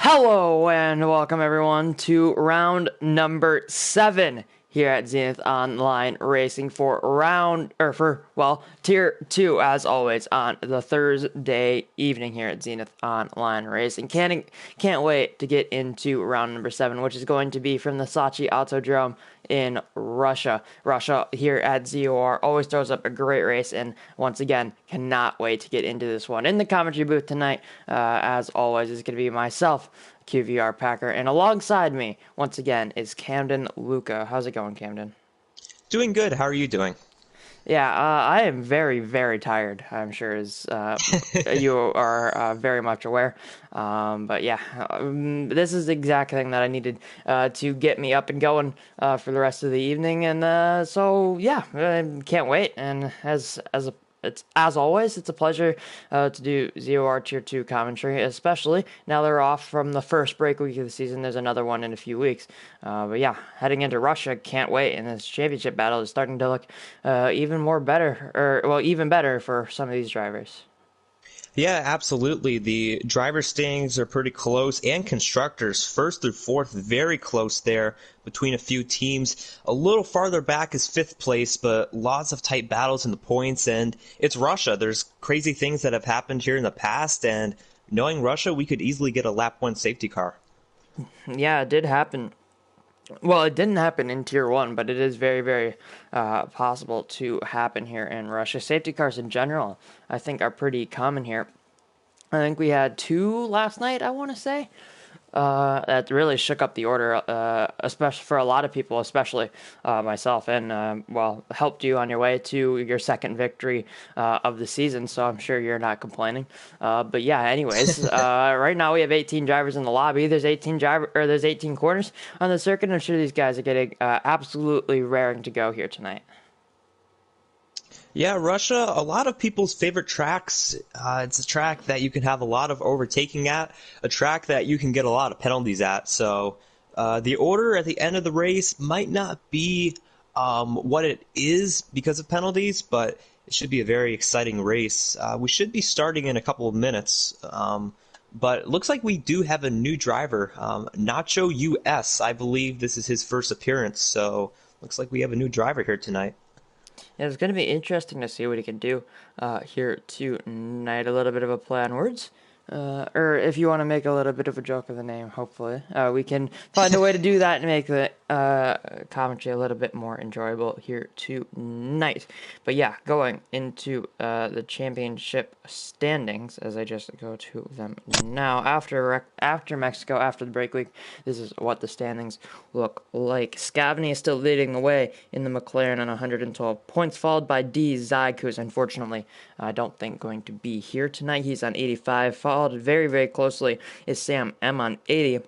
Hello and welcome everyone to round number 7 here at Zenith Online Racing for tier 2 as always on the Thursday evening here at Zenith Online Racing. Can't wait to get into round number 7, which is going to be from the Sochi Autodrome in Russia. Russia here at ZOR always throws up a great race, and once again, cannot wait to get into this one. In the commentary booth tonight, as always, is going to be myself, QVR Packer, and alongside me, once again, is Camden Luca. How's it going, Camden? Doing good. How are you doing? Yeah, I am very, very tired. I'm sure as you are very much aware. But yeah, this is the exact thing that I needed to get me up and going for the rest of the evening. And so yeah, I can't wait. And as always, it's a pleasure to do ZOR Tier 2 commentary, especially now they're off from the first break week of the season. There's another one in a few weeks. But yeah, heading into Russia, can't wait. And this championship battle is starting to look even better for some of these drivers. Yeah, absolutely. The driver standings are pretty close, and constructors, first through fourth, very close there between a few teams. A little farther back is fifth place, but lots of tight battles in the points, and it's Russia. There's crazy things that have happened here in the past, and knowing Russia, we could easily get a lap 1 safety car. Yeah, it did happen. Well, it didn't happen in Tier 1, but it is very, very possible to happen here in Russia. Safety cars in general, I think, are pretty common here. I think we had 2 last night, I want to say. That really shook up the order, especially for a lot of people, especially myself, and helped you on your way to your second victory of the season. So I'm sure you're not complaining. But yeah, anyways, right now we have 18 drivers in the lobby. There's 18 corners on the circuit. I'm sure these guys are getting absolutely raring to go here tonight. Yeah, Russia, a lot of people's favorite tracks. It's a track that you can have a lot of overtaking at, a track that you can get a lot of penalties at. So the order at the end of the race might not be what it is because of penalties, but it should be a very exciting race. We should be starting in a couple of minutes, but it looks like we do have a new driver, Nacho US. I believe this is his first appearance, so looks like we have a new driver here tonight. Yeah, it's going to be interesting to see what he can do here tonight. A little bit of a play on words. Or if you want to make a little bit of a joke of the name, hopefully. We can find a way to do that and make the commentary a little bit more enjoyable here tonight. But yeah, going into the championship standings, as I just go to them now. After Mexico, after the break week, this is what the standings look like. Scavney is still leading the way in the McLaren on 112 points, followed by D. Zag, who's unfortunately, I don't think, going to be here tonight. He's on 85, followed very, very closely is Sam M on 80.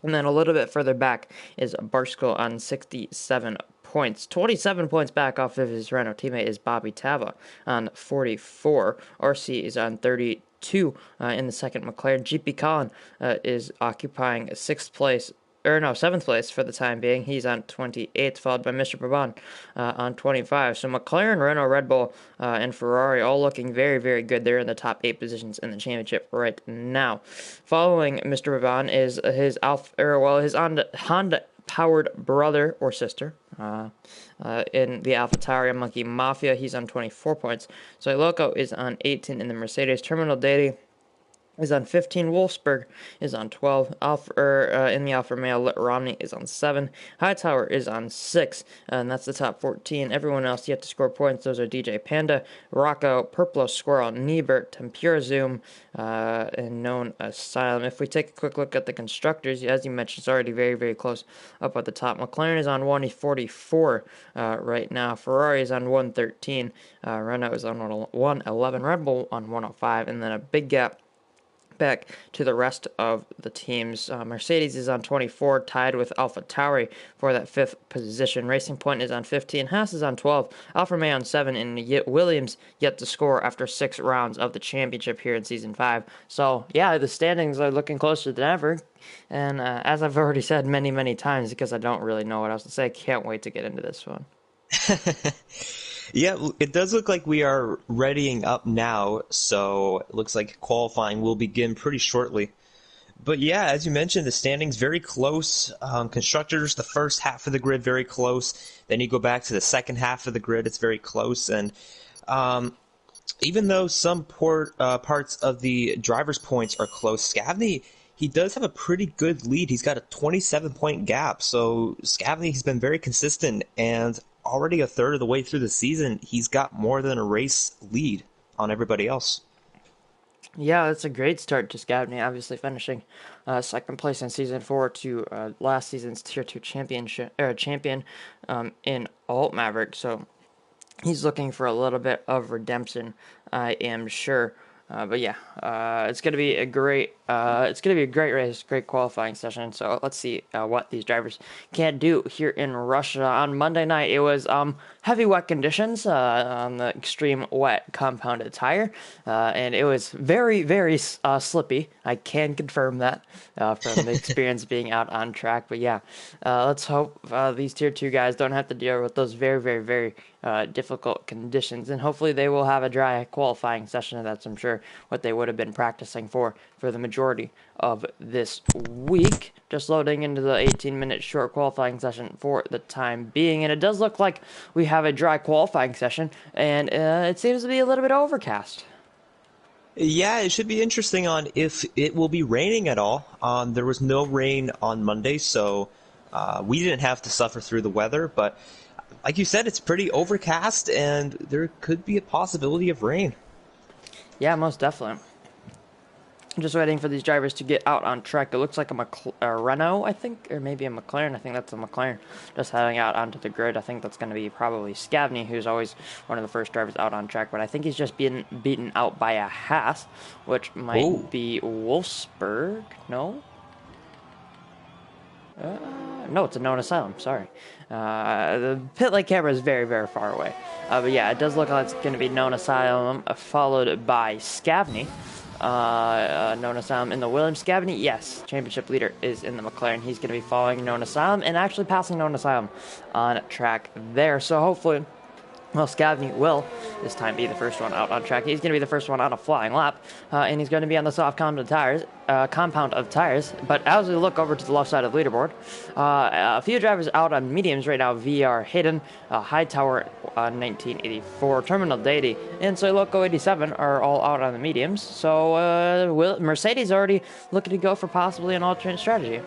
And then a little bit further back is Barsko on 67 points. 27 points back off of his Renault teammate is Bobby Tava on 44. RC is on 32 in the second McLaren. GP Colin is occupying seventh place for the time being. He's on 28th, followed by Mr. Brabant on 25. So McLaren, Renault, Red Bull, and Ferrari all looking very, very good. They're in the top 8 positions in the championship right now. Following Mr. Brabant is his Honda-powered brother or sister in the AlphaTauri Monkey Mafia. He's on 24 points. So Loco is on 18 in the Mercedes. Terminal Daily is on 15. Wolfsburg is on 12. In the Alfa Romeo, Romney is on 7. Hightower is on 6, and that's the top 14. Everyone else yet to score points. Those are DJ Panda, Rocco, Purplo, Squirrel, Niebert, Tempura Zoom, and Known Asylum. If we take a quick look at the constructors, as you mentioned, it's already very, very close up at the top. McLaren is on 144 right now. Ferrari is on 113. Renault is on 111. Red Bull on 105, and then a big gap back to the rest of the teams. Mercedes is on 24, tied with AlphaTauri for that 5th position. Racing Point is on 15, Haas is on 12, Alfa Romeo on 7, and Williams yet to score after 6 rounds of the championship here in Season 5. So, yeah, the standings are looking closer than ever. And as I've already said many, many times, because I don't really know what else to say, can't wait to get into this one. Yeah, it does look like we are readying up now, so it looks like qualifying will begin pretty shortly. But yeah, as you mentioned, the standings very close. Constructors, the first half of the grid very close. Then you go back to the second half of the grid, it's very close. And even though some parts of the driver's points are close, Scavney, he does have a pretty good lead. He's got a 27-point gap. So Scavney has been very consistent, and already a third of the way through the season, he's got more than a race lead on everybody else. Yeah, that's a great start to Scavney, obviously finishing second place in Season 4 to last season's Tier 2 champion in Alt Maverick. So he's looking for a little bit of redemption, I am sure. But yeah, it's gonna be a great race, great qualifying session. So let's see what these drivers can do here in Russia. On Monday night, it was heavy wet conditions on the extreme wet compounded tire, and it was very, very slippy. I can confirm that from the experience being out on track. But yeah, let's hope these Tier 2 guys don't have to deal with those very, very, very difficult conditions, and hopefully they will have a dry qualifying session. That's, I'm sure, what they would have been practicing for the majority of this week. Just loading into the 18-minute short qualifying session for the time being, and it does look like we have a dry qualifying session, and it seems to be a little bit overcast. Yeah, it should be interesting on if it will be raining at all. There was no rain on Monday, so we didn't have to suffer through the weather, but like you said, it's pretty overcast, and there could be a possibility of rain. Yeah, most definitely. Just waiting for these drivers to get out on track. It looks like a Renault, I think, or maybe a McLaren. I think that's a McLaren just heading out onto the grid. I think that's going to be probably Scavney, who's always one of the first drivers out on track. But I think he's just being beaten out by a Haas, which might be Wolfsburg. No? No, it's a known asylum. Sorry. The pit lane camera is very, very far away. But yeah, it does look like it's going to be known asylum, followed by Scavney. Known asylum in the Williams. Scavney, yes, championship leader is in the McLaren. He's going to be following known asylum and actually passing known asylum on track there. So hopefully, well, Scavney will this time be the first one out on track. He's going to be the first one on a flying lap, and he's going to be on the soft compound of tires. But as we look over to the left side of the leaderboard, a few drivers out on mediums right now. VR Hayden, Hightower 1984, Terminal Deity, and Soy Loco 87 are all out on the mediums. So Mercedes already looking to go for possibly an alternate strategy.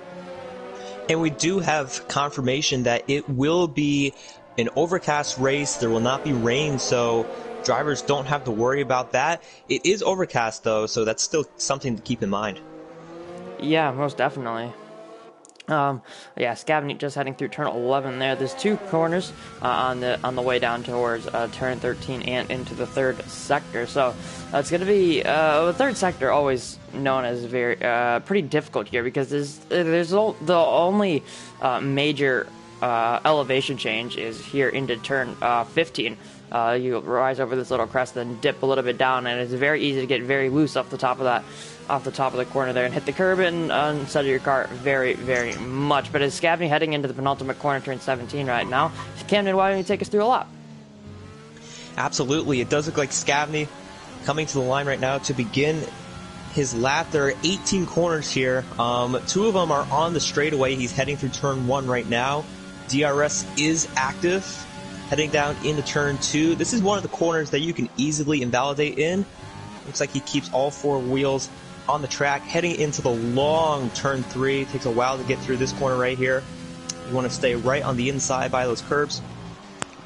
And we do have confirmation that it will be an overcast race. There will not be rain, so drivers don't have to worry about that. It is overcast, though, so that's still something to keep in mind. Yeah, most definitely. Yeah, Scavney just heading through turn 11 there. There's two corners on the way down towards turn 13 and into the third sector. So it's going to be the third sector, always known as very pretty difficult here, because there's the only major elevation change is here into turn 15. You rise over this little crest, then dip a little bit down, and it's very easy to get very loose off the top of the corner there and hit the curb and settle your car very, very much. But as Scavney heading into the penultimate corner, turn 17 right now, Camden, why don't you take us through a lap? Absolutely. It does look like Scavney coming to the line right now to begin his lap. There are 18 corners here. Two of them are on the straightaway. He's heading through turn 1 right now. DRS is active, heading down into turn 2. This is one of the corners that you can easily invalidate in. Looks like he keeps all four wheels on the track, heading into the long turn 3. Takes a while to get through this corner right here. You want to stay right on the inside by those curbs.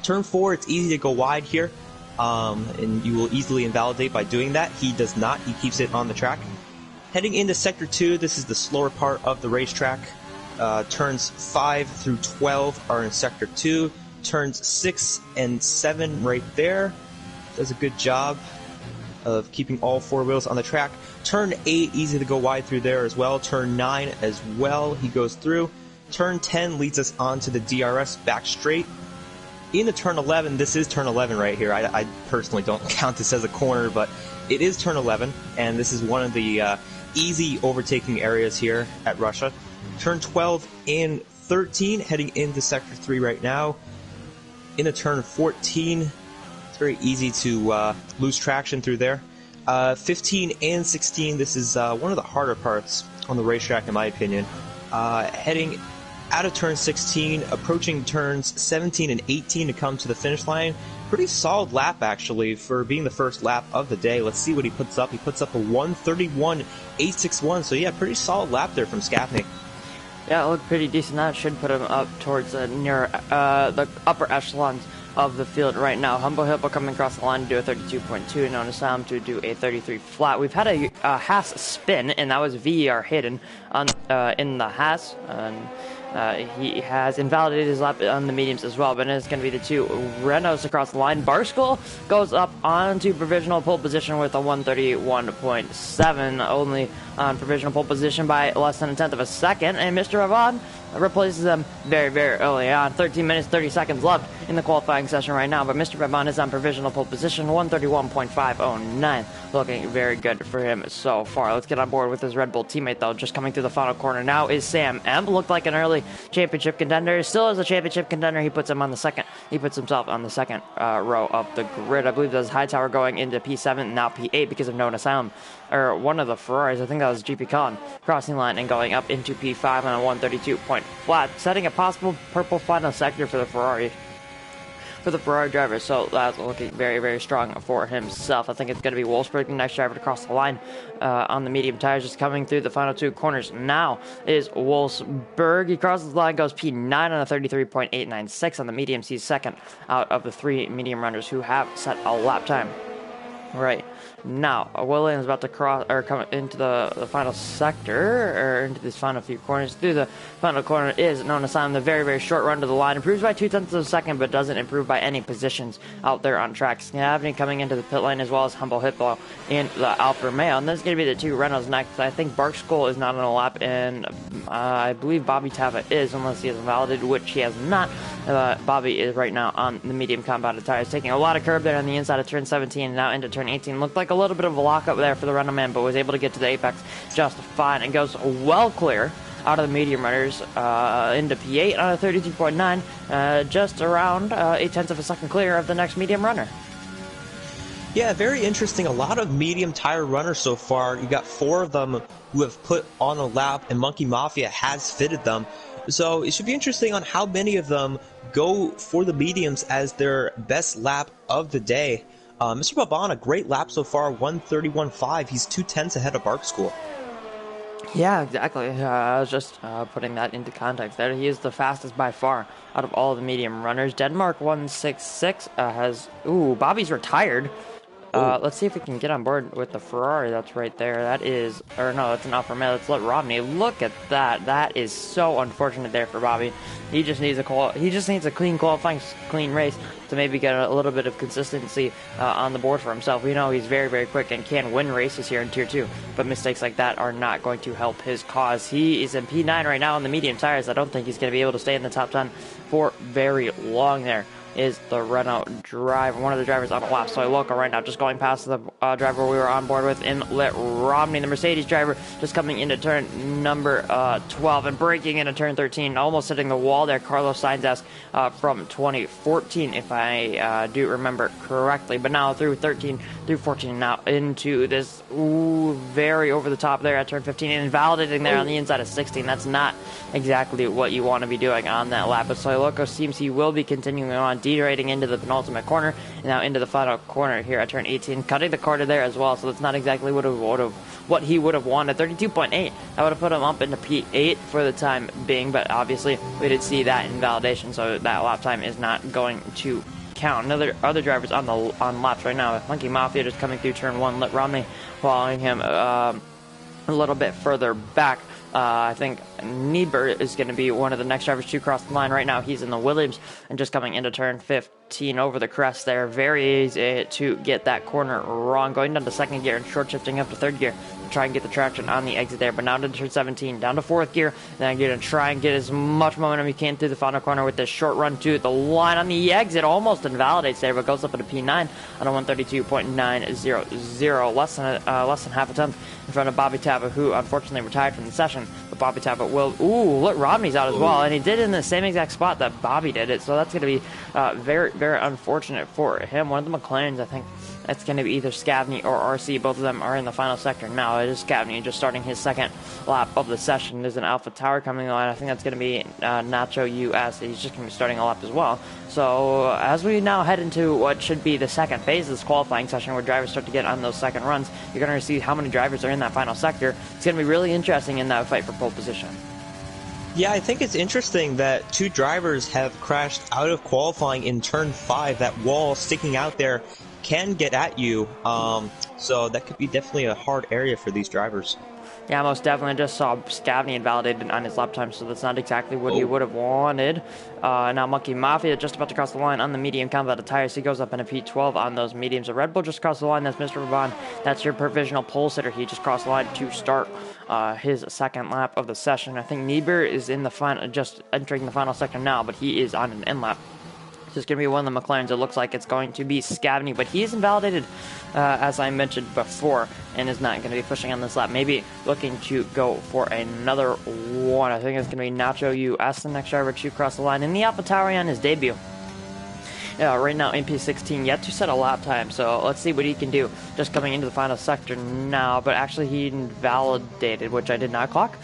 Turn 4, it's easy to go wide here, and you will easily invalidate by doing that. He does not. He keeps it on the track. Heading into sector 2, this is the slower part of the racetrack. Turns 5 through 12 are in sector 2. Turns 6 and 7 right there. Does a good job of keeping all four wheels on the track. Turn 8, easy to go wide through there as well. Turn 9 as well, he goes through. Turn 10 leads us onto the DRS back straight. Into turn 11, this is turn 11 right here. I personally don't count this as a corner, but it is turn 11, and this is one of the easy overtaking areas here at Russia. Turn 12 and 13, heading into sector 3 right now. Into turn 14, it's very easy to lose traction through there. 15 and 16, this is one of the harder parts on the racetrack, in my opinion. Heading out of turn 16, approaching turns 17 and 18 to come to the finish line. Pretty solid lap, actually, for being the first lap of the day. Let's see what he puts up. He puts up a 1:31.861, so yeah, pretty solid lap there from Scapney. Yeah, it looked pretty decent. That should put him up towards near the upper echelons of the field right now. Humble Hippo coming across the line to do a 32.2, known as Sam to do a 33 flat. We've had a Haas spin, and that was VER hidden on in the Haas. And he has invalidated his lap on the mediums as well, but it's going to be the two Renaults across the line. Barskool goes up onto provisional pole position with a 131.7, only on provisional pole position by less than a tenth of a second, and Mr. Avon replaces them very, very early on. 13 minutes, 30 seconds left in the qualifying session right now, but Mr. Avon is on provisional pole position, 131.509. Looking very good for him so far. Let's get on board with his Red Bull teammate, though. Just coming through the final corner now is Sam M. Looked like an early championship contender. Still is a championship contender. He puts himself on the second row of the grid. I believe there's Hightower going into P7 and now P8 because of no asylum. Or one of the Ferraris, I think that was GP Con, crossing line and going up into P5 on a 132 point flat, setting a possible purple final sector for the Ferrari driver, so that's looking very, very strong for himself. I think it's going to be Wolfsburg, the next driver to cross the line on the medium tires, just coming through the final two corners. Now is Wolfsburg. He crosses the line, goes P9 on a 33.896 on the mediums. He's second out of the three medium runners who have set a lap time. Right now, Williams is about to come into the final sector, or into these final few corners. Through the final corner is known as Simon, the very, very short run to the line. Improves by 0.2 of a second, but doesn't improve by any positions out there on track. Scavney coming into the pit lane, as well as Humble Hippo in the Alfa Romeo. And this is going to be the two Renaults next. I think Barkskull is not on a lap, and I believe Bobby Tava is, unless he has invalidated, which he has not. Bobby is right now on the medium compounded tires, taking a lot of curb there on the inside of turn 17 and now into turn 18. Looked like a little bit of a lockup there for the Renault man, but was able to get to the apex just fine and goes well clear out of the medium runners into P8 on a 32.9, just around 0.8 of a second clear of the next medium runner. Yeah, very interesting. A lot of medium tire runners so far. You got 4 of them who have put on a lap, and Monkey Mafia has fitted them. So it should be interesting on how many of them go for the mediums as their best lap of the day. Mr. Baban, a great lap so far, 131.5. He's 2/10 ahead of Barkschool. Yeah, exactly. I was just putting that into context there. He is the fastest by far out of all the medium runners. Denmark 166 has... Ooh, Bobby's retired. Let's see if we can get on board with the Ferrari that's right there. That is... Or no, that's an Alfa Romeo. Let's let Rodney. Look at that. That is so unfortunate there for Bobby. He just needs a clean qualifying, clean race to maybe get a little bit of consistency on the board for himself. We know he's very, very quick and can win races here in Tier 2, but mistakes like that are not going to help his cause. He is in P9 right now on the medium tires. I don't think he's going to be able to stay in the top 10 for very long there. Is the Renault driver, one of the drivers on the lap. So I look right now, just going past the driver we were on board with in Lit Romney, the Mercedes driver, just coming into turn number 12 and breaking into turn 13, almost hitting the wall there. Carlos Sainz from 2014, if I do remember correctly. But now through 13, through 14, now into this very over the top there at turn 15, and invalidating there on the inside of 16. That's not exactly what you want to be doing on that lap. But Soiloko seems he will be continuing on, derating into the penultimate corner, and now into the final corner here at turn 18, cutting the corner there as well, so that's not exactly what he would have wanted. 32.8, that would have put him up into P8 for the time being, but obviously we did see that invalidation, so that lap time is not going to count. Other drivers on laps right now. Monkey Mafia just coming through turn 1, Lit Romney following him a little bit further back. I think Niebuhr is going to be one of the next drivers to cross the line. Right now he's in the Williams and just coming into turn 15 over the crest there. Very easy to get that corner wrong. Going down to second gear and short shifting up to third gear to try and get the traction on the exit there. But now to turn 17, down to fourth gear. Then you're going to try and get as much momentum you can through the final corner with this short run to the line on the exit. Almost invalidates there, but goes up at a P9 on a 132.900. Less than half a tenth in front of Bobby Tava, who unfortunately retired from the session. But Bobby Tava will... Look, Romney's out as well. And he did it in the same exact spot that Bobby did it. So that's going to be very, very unfortunate for him. One of the McLarens, I think, It's going to be either Scavney or RC. Both of them are in the final sector now. It is Scavney just starting his second lap of the session. There's an Alpha Tower coming on. I think that's going to be Nacho US. He's just going to be starting a lap as well. So as we now head into what should be the second phase of this qualifying session, where drivers start to get on those second runs, you're going to see how many drivers are in that final sector. It's going to be really interesting in that fight for pole position. Yeah, I think it's interesting that two drivers have crashed out of qualifying in turn 5. That wall sticking out there can get at you, so that could be definitely a hard area for these drivers. Yeah, most definitely. I just saw Scavney invalidated on his lap time, so that's not exactly what he would have wanted. Now Monkey Mafia just about to cross the line on the medium combat tires. He goes up in a P12 on those mediums. A Red Bull just crossed the line. That's Mr. Raban. That's your provisional pole sitter. He just crossed the line to start his second lap of the session. I think Niebuhr is in the final, just entering the final sector now, but he is on an end lap. It's going to be one of the McLarens. It looks like it's going to be Scavney, but he is invalidated, as I mentioned before, and is not going to be pushing on this lap. Maybe looking to go for another one. I think it's going to be Nacho US, the next driver to cross the line in the Alpha Tauri on his debut. Right now in P16, yet to set a lap time, so let's see what he can do. Just coming into the final sector now, but actually he invalidated, which I did not clock.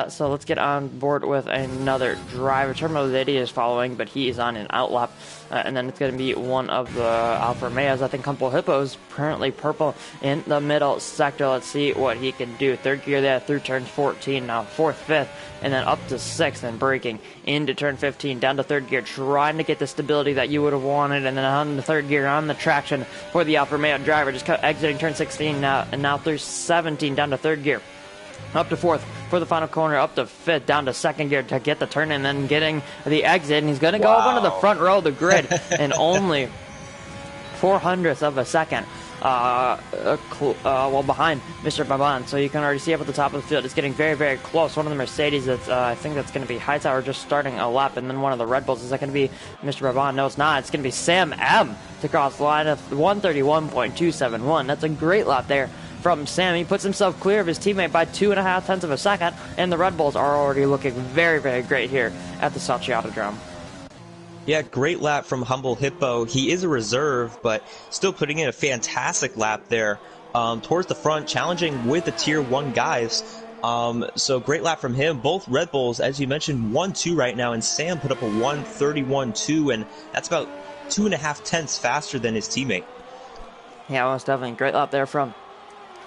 So let's get on board with another driver. Terminal Zeti is following, but he is on an out lap. And then it's going to be one of the Alfa Romeos. I think Humble Hippo's currently purple in the middle sector. Let's see what he can do. Third gear there through turn 14, now fourth, fifth, and then up to sixth and braking into turn 15, down to third gear, trying to get the stability that you would have wanted, and then on the third gear on the traction for the Alfa Romeo driver, just exiting turn 16 now, and now through 17, down to third gear. Up to fourth for the final corner, up to fifth, down to second gear to get the turn, and then getting the exit. And he's going to go up onto the front row of the grid in only 0.04 of a second. Well, behind Mr. Baban. So you can already see up at the top of the field, it's getting very, very close. One of the Mercedes, that's I think that's going to be Hightower just starting a lap, and then one of the Red Bulls. Is that going to be Mr. Baban? No, it's not. It's going to be Sam M to cross the line of 131.271. That's a great lap there from Sam. He puts himself clear of his teammate by 2.5 tenths of a second, and the Red Bulls are already looking very, very great here at the Sochi Autodrome. Yeah, great lap from Humble Hippo. He is a reserve, but still putting in a fantastic lap there towards the front, challenging with the Tier 1 guys. So great lap from him. Both Red Bulls, as you mentioned, 1-2 right now, and Sam put up a 1:31.2, and that's about 2.5 tenths faster than his teammate. Yeah, most definitely. Great lap there from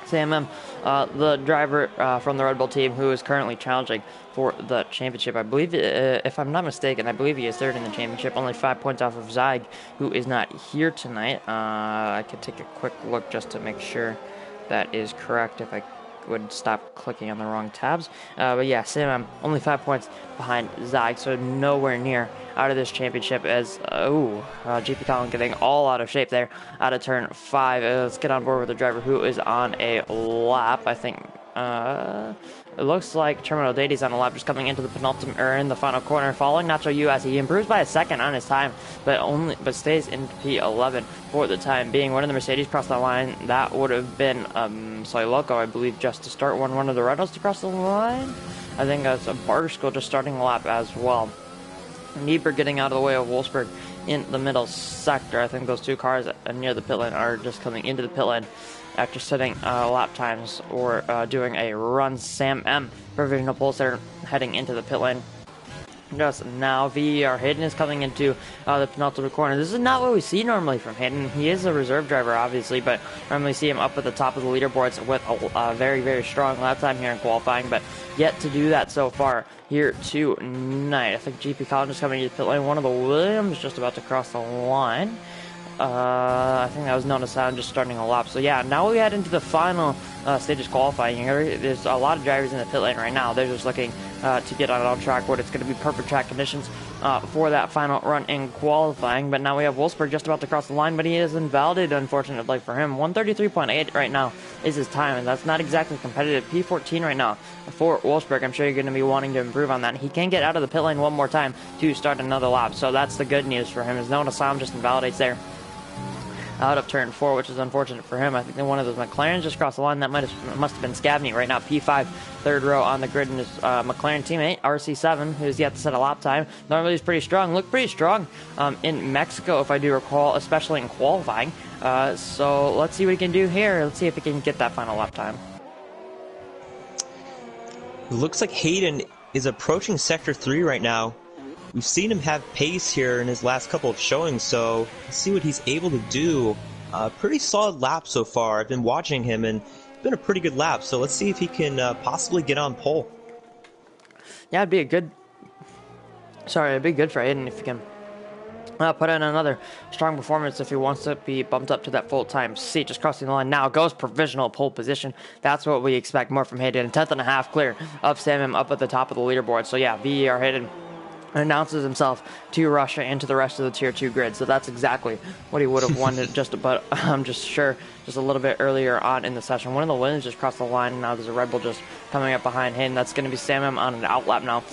Sam M, the driver from the Red Bull team, who is currently challenging for the championship. I believe, if I'm not mistaken, I believe he is third in the championship, only 5 points off of Zeig, who is not here tonight. I could take a quick look just to make sure that is correct if I would stop clicking on the wrong tabs. But yeah, Sam M, only 5 points behind Zeig, so nowhere near out of this championship as, GP Colin getting all out of shape there out of turn 5. Let's get on board with the driver who is on a lap. I think it looks like Terminal Deity's on a lap, just coming into the penultimate, or in the final corner, following Nacho US. He improves by a second on his time, but stays in P11 for the time being. One of the Mercedes crossed the line. That would have been Soy Loco, I believe, just to start one of the Reynolds to cross the line. I think that's a Barter School just starting a lap as well. Niebuhr getting out of the way of Wolfsburg in the middle sector. I think those two cars near the pit lane are just coming into the pit lane after setting lap times or doing a run. Sam M, provisional pole sitter, heading into the pit lane just now. VER Hayden is coming into the penultimate corner. This is not what we see normally from Hayden. He is a reserve driver, obviously, but normally see him up at the top of the leaderboards with a very, very strong lap time here in qualifying, but yet to do that so far here tonight. I think GP Collins is coming into the pit lane. One of the Williams just about to cross the line. I think that was known as sound just starting a lap. So yeah, now we head into the final stages qualifying. There's a lot of drivers in the pit lane right now. They're just looking to get on track where it's going to be perfect track conditions for that final run in qualifying. But now we have Wolfsburg just about to cross the line, but he is invalidated, unfortunately for him. 1:33.8 right now is his time, and that's not exactly competitive. P14 right now for Wolfsburg. I'm sure you're going to be wanting to improve on that. He can get out of the pit lane one more time to start another lap, so that's the good news for him, as Noah Sam just invalidates there. out of turn 4, which is unfortunate for him. I think that one of those McLarens just crossed the line. That must have been Scavney right now. P5, third row on the grid, and his McLaren teammate, RC7, who's yet to set a lap time. Normally he's pretty strong. Looked pretty strong in Mexico, if I do recall, especially in qualifying. So let's see what he can do here. Let's see if he can get that final lap time. It looks like Hayden is approaching Sector 3 right now. We've seen him have pace here in his last couple of showings, so let's see what he's able to do. Pretty solid lap so far. I've been watching him, and it's been a pretty good lap, so let's see if he can possibly get on pole. Yeah, it'd be good for Hayden if he can put in another strong performance if he wants to be bumped up to that full-time seat. Just crossing the line now, goes provisional pole position. That's what we expect more from Hayden. 10th and a half clear of Sam up at the top of the leaderboard. So yeah, VER Hayden announces himself to Russia and to the rest of the Tier 2 grid. So that's exactly what he would have wanted just a little bit earlier on in the session. One of the Williams just crossed the line, and now there's a Red Bull just coming up behind Hayden. That's going to be Sam on an outlap now.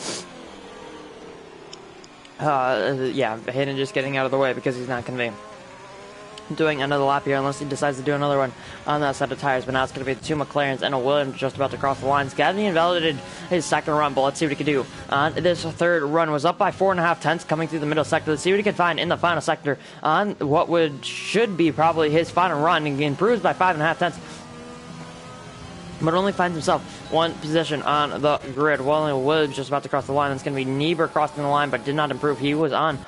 Yeah, Hayden just getting out of the way because he's not going to be doing another lap here unless he decides to do another one on that set of tires. But now it's going to be the two McLarens and a Williams just about to cross the lines. Scavney invalidated his second run, but let's see what he can do. This third run was up by 4.5 tenths coming through the middle sector. Let's see what he can find in the final sector on what should be probably his final run. He improves by 5.5 tenths, but only finds himself one position on the grid. Williams just about to cross the line. It's going to be Niebuhr crossing the line, but did not improve. He was on,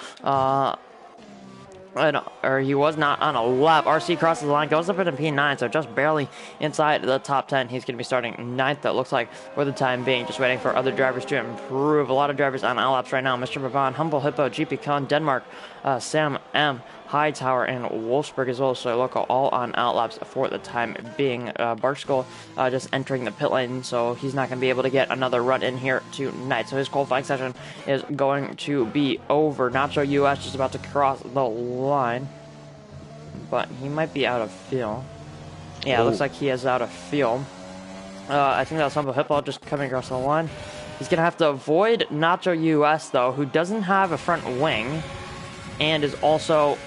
he was not on a lap. RC crosses the line, goes up into P9, so just barely inside the top 10. He's going to be starting 9th, it looks like, for the time being. Just waiting for other drivers to improve. A lot of drivers on outlaps right now. Mr. Bavan, Humble Hippo, GP Con, Denmark, Sam M, Hightower, and Wolfsburg as well. So local all on outlaps for the time being. Barkskull just entering the pit lane, so he's not going to be able to get another run in here tonight. So his qualifying session is going to be over. Nacho US just about to cross the line, but he might be out of fuel. Yeah, it looks like he is out of fuel. I think that's Humble Hippo just coming across the line. He's going to have to avoid Nacho US, though, who doesn't have a front wing and is also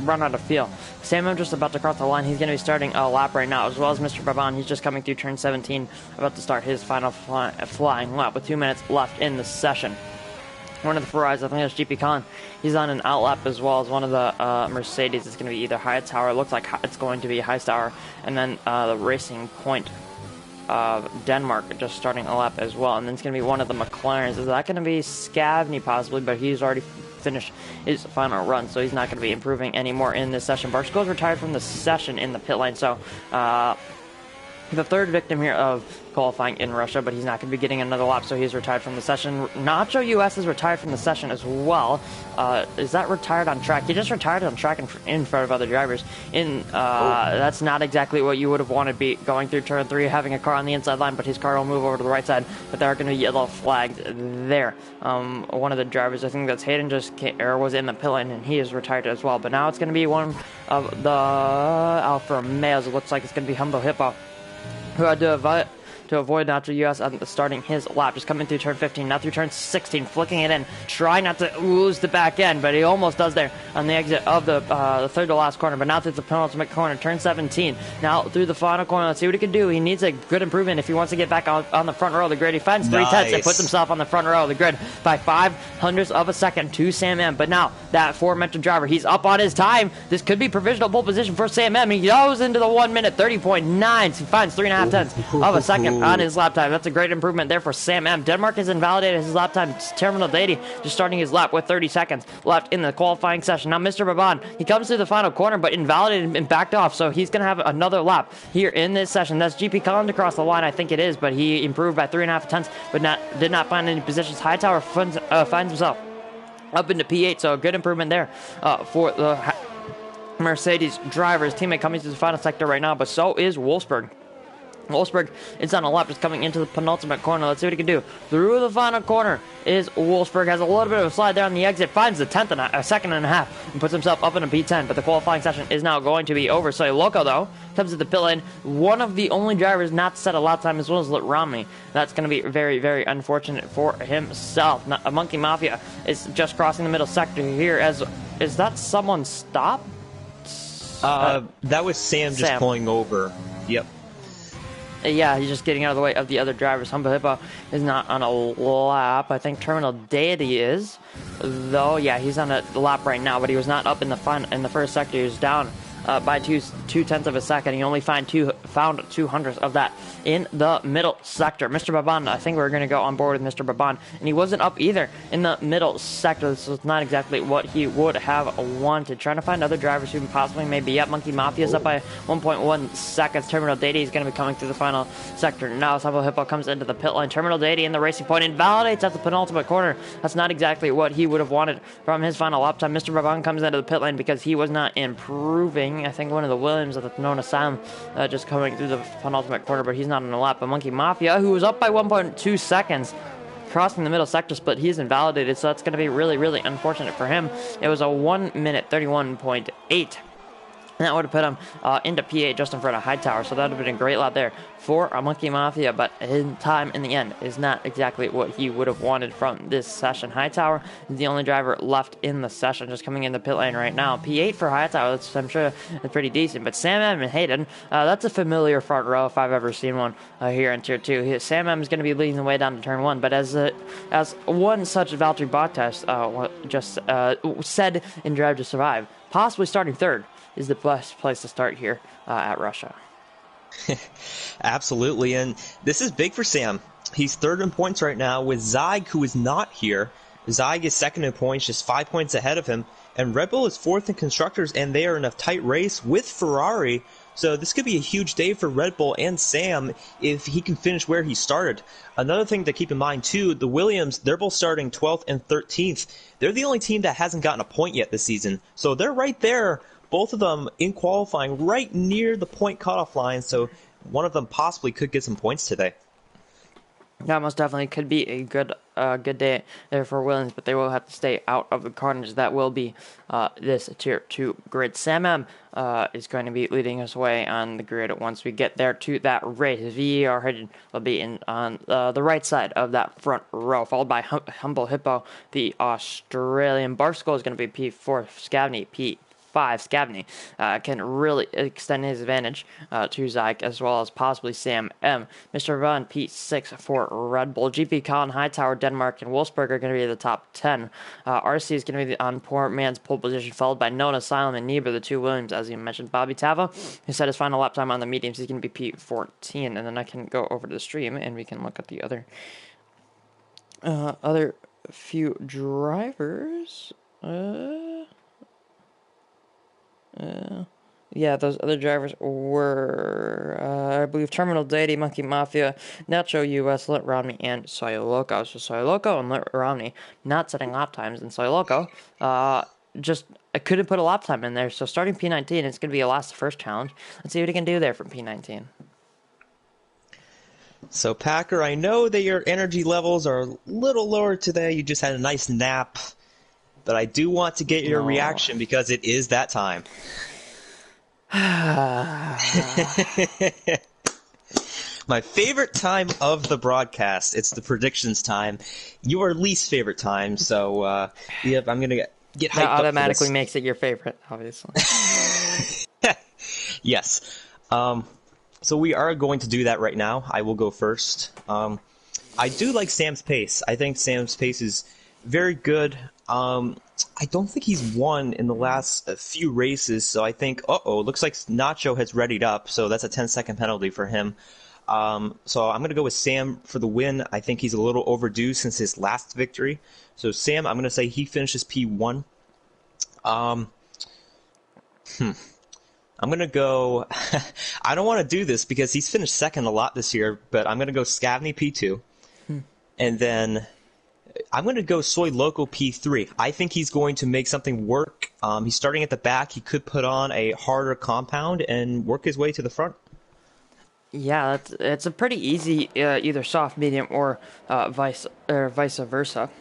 run out of fuel. Sam just about to cross the line. He's going to be starting a lap right now, as well as Mr. Baban. He's just coming through turn 17, about to start his final flying lap with 2 minutes left in the session. One of the Ferraris, I think that's GP Con. He's on an outlap as well as one of the Mercedes. It's going to be either Hightower. It looks like it's going to be Hightower, and then the Racing Point Denmark just starting a lap as well. And then it's going to be one of the McLarens. Is that going to be Scavney possibly? But he's already finished his final run, so he's not going to be improving anymore in this session. Barkskull's retired from the session in the pit lane, so the third victim here of qualifying in Russia, but he's not going to be getting another lap, so he's retired from the session. Nacho US is retired from the session as well. Is that retired on track? He just retired on track in front of other drivers. That's not exactly what you would have wanted to be going through turn 3, having a car on the inside line, but his car will move over to the right side, but there are going to be yellow flags there. One of the drivers, I think that's Hayden, was in the pit lane, and he is retired as well. But now it's going to be one of the Alfa Romeos. It looks like it's going to be Humble Hippo, who had to avoid Nacho US starting his lap, just coming through turn 15, now through turn 16, flicking it in, trying not to lose the back end, but he almost does there on the exit of the third to last corner, but now through the penultimate corner, turn 17, now through the final corner. Let's see what he can do. He needs a good improvement if he wants to get back on the front row of the grid. He finds 3 tenths and puts himself on the front row of the grid by 0.05 of a second to Sam M. But now that aforementioned driver, he's up on his time. This could be provisional pole position for Sam M. He goes into the 1 minute 30.9. He finds 3.5 tenths of a second on his lap time. That's a great improvement there for Sam M. Denmark has invalidated his lap time. It's Terminal Deity just starting his lap with 30 seconds left in the qualifying session. Now Mr. Baban, he comes through the final corner but invalidated and backed off, so he's going to have another lap here in this session. That's GP Collins across the line, I think it is, but he improved by 3.5 tenths but did not find any positions. Hightower finds himself up into P8, so a good improvement there for the Mercedes driver. His teammate coming to the final sector right now, but so is Wolfsburg. Wolfsburg is on a lap just coming into the penultimate corner. Let's see what he can do. Through the final corner is Wolfsburg. Has a little bit of a slide there on the exit. Finds the second and a half and puts himself up in a P10. But the qualifying session is now going to be over. So Loco, though, comes to the pit lane. One of the only drivers not to set a lap time as well as Romney. That's going to be very, very unfortunate for himself. Monkey Mafia is just crossing the middle sector here. Is that someone stopped? That was Sam just Sam. pulling over. Yep. Yeah, he's just getting out of the way of the other drivers. Humble Hippo is not on a lap. I think Terminal Deity is, though. Yeah, he's on a lap right now, but he was not up in the first sector. He was down by two tenths of a second. He only found 200ths of that in the middle sector. Mr. Baban, I think we're going to go on board with Mr. Baban, and he wasn't up either in the middle sector. This was not exactly what he would have wanted. Trying to find other drivers who possibly may be up. Monkey Mafia is up by 1.1 seconds. Terminal Deity is going to be coming through the final sector now. Humble Hippo comes into the pit line. Terminal Deity in the racing point invalidates at the penultimate corner. That's not exactly what he would have wanted from his final lap time. Mr. Baban comes into the pit lane because he was not improving. I think one of the Williams of the known Asylum just coming through the penultimate corner, but he's not on the lap. But Monkey Mafia, who was up by 1.2 seconds, crossing the middle sector split, he's invalidated, so that's going to be really, really unfortunate for him. It was a 1 minute 31.8. And that would have put him into P8 just in front of Hightower, so that would have been a great lap there for a Monkey Mafia, but his time in the end is not exactly what he would have wanted from this session. Hightower is the only driver left in the session, just coming in the pit lane right now. P8 for Hightower, that's, I'm sure, is pretty decent, but Sam M and Hayden, that's a familiar front row if I've ever seen one here in Tier 2. Sam M is going to be leading the way down to Turn 1, but as one such Valtteri Bottas just said in Drive to Survive, possibly starting third is the best place to start here at Russia. Absolutely, and this is big for Sam. He's third in points right now with Zyg, who is not here. Zyg is second in points, just 5 points ahead of him, and Red Bull is fourth in constructors, and they are in a tight race with Ferrari. So this could be a huge day for Red Bull and Sam if he can finish where he started. Another thing to keep in mind, too, the Williams, they're both starting 12th and 13th. They're the only team that hasn't gotten a point yet this season. So they're right there, both of them in qualifying, right near the point cutoff line. So one of them possibly could get some points today. That most definitely could be a good day there for Williams, but they will have to stay out of the carnage. That will be this Tier 2 grid. Sam M is going to be leading us away on the grid once we get there to that race. VER Hayden will be on the right side of that front row, followed by Humble Hippo, the Australian. Barskow is going to be P4, Scavney P5. Scavney can really extend his advantage to Zyk, as well as possibly Sam M. Mr. Van P6 for Red Bull. GP Colin Hightower, Denmark, and Wolfsburg are going to be the top 10. RC is going to be on poor man's pole position, followed by Nona Asylum and Niebuhr, the two Williams, as you mentioned. Bobby Tava, who set his final lap time on the mediums, he's going to be P14. And then I can go over to the stream and we can look at the other few drivers. Yeah, those other drivers were, I believe, Terminal Deity, Monkey Mafia, Nacho US, Lit Romney, and Soy Loco. So Soy Loco and Lit Romney not setting lap times, and Soy Loco just I couldn't put a lap time in there. So starting P19, it's going to be a last first challenge. Let's see what he can do there from P19. So Packer, I know that your energy levels are a little lower today. You just had a nice nap. But I do want to get your reaction because it is that time. My favorite time of the broadcast. It's the predictions time. Your least favorite time. So, yep, I'm going to get hyped that up automatically makes it your favorite, obviously. Yes. So we are going to do that right now. I will go first. I do like Sam's pace. I think Sam's pace is very good. I don't think he's won in the last few races, so I think, looks like Nacho has readied up, so that's a 10-second penalty for him. So I'm going to go with Sam for the win. I think he's a little overdue since his last victory. So Sam, I'm going to say he finishes P1. I'm going to go... I don't want to do this because he's finished second a lot this year, but I'm going to go Scavney P2. And then... I'm going to go Soy Loco P3. I think he's going to make something work. He's starting at the back. He could put on a harder compound and work his way to the front. Yeah, it's a pretty easy either soft, medium, or vice versa,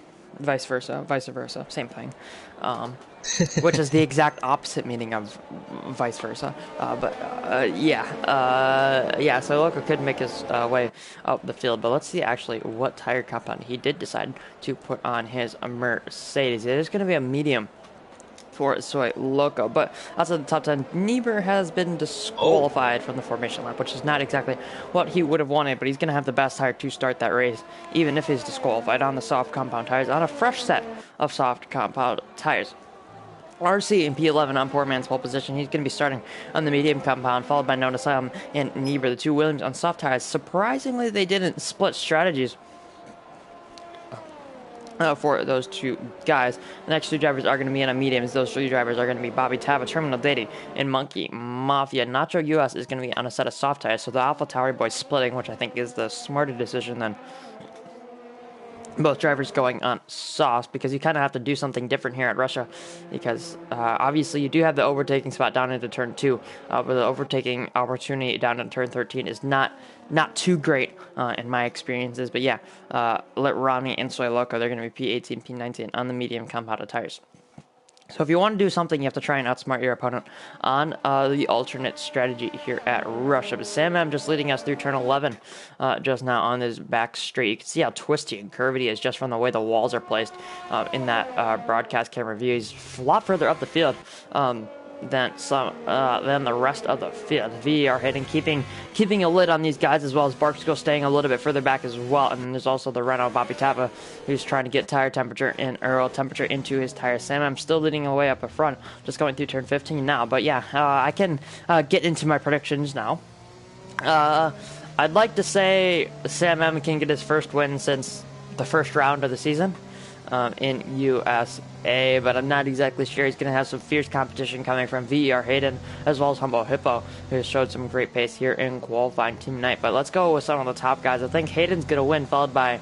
same thing. Which is the exact opposite meaning of vice versa. So Loco could make his way up the field, but let's see actually what tire compound he did decide to put on his Mercedes. It is going to be a medium for Soy Loco. But outside the top 10, Niebuhr has been disqualified from the formation lap, which is not exactly what he would have wanted, but he's going to have the best tire to start that race, even if he's disqualified on the soft compound tires, on a fresh set of soft compound tires. RC in P11 on poor man's pole position. He's going to be starting on the medium compound, followed by Known Asylum and Niebuhr, the two Williams on soft tires. Surprisingly, they didn't split strategies for those two guys. The next two drivers are going to be on mediums. Those three drivers are going to be Bobby Tava, Terminal Dady, and Monkey Mafia. Nacho US is going to be on a set of soft tires, so the Alpha Tauri boys splitting, which I think is the smarter decision than both drivers going on softs, because you kind of have to do something different here at Russia, because obviously you do have the overtaking spot down into turn 2, but the overtaking opportunity down into turn 13 is not too great in my experiences. But yeah, let Ronnie and Soy Loco, they're going to be P18, P19 on the medium compounded tires. So if you want to do something, you have to try and outsmart your opponent on the alternate strategy here at Russia. But Sam M just leading us through turn 11 just now on this back straight. You can see how twisty and curvy he is just from the way the walls are placed in that broadcast camera view. He's a lot further up the field than the rest of the field. VER hitting, keeping a lid on these guys, as well as Barksco staying a little bit further back as well. And then there's also the Renault Bobby Tava, who's trying to get tire temperature and oil temperature into his tires. Sam, I'm still leading away up at front, just going through turn 15 now. But yeah, I can get into my predictions now. I'd like to say Sam M can get his first win since the first round of the season in USA, but I'm not exactly sure. He's going to have some fierce competition coming from VER Hayden, as well as Humble Hippo, who showed some great pace here in qualifying tonight. But let's go with some of the top guys. I think Hayden's going to win, followed by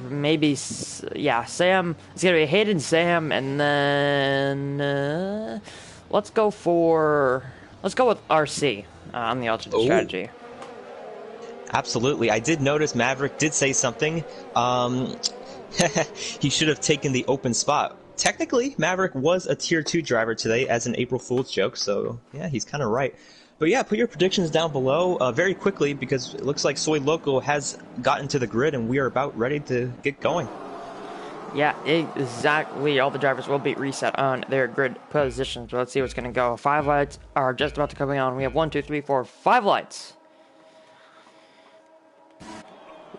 maybe, yeah, Sam. It's going to be Hayden, Sam, and then let's go with RC on the alternate strategy. Absolutely. I did notice Maverick did say something. He should have taken the open spot. Technically, Maverick was a Tier 2 driver today as an April Fool's joke, so yeah, he's kind of right. But yeah, put your predictions down below very quickly, because it looks like Soy Loco has gotten to the grid and we are about ready to get going. Yeah, exactly. All the drivers will be reset on their grid positions. Let's see what's going to go. 5 lights are just about to come on. We have 1, 2, 3, 4, 5 lights.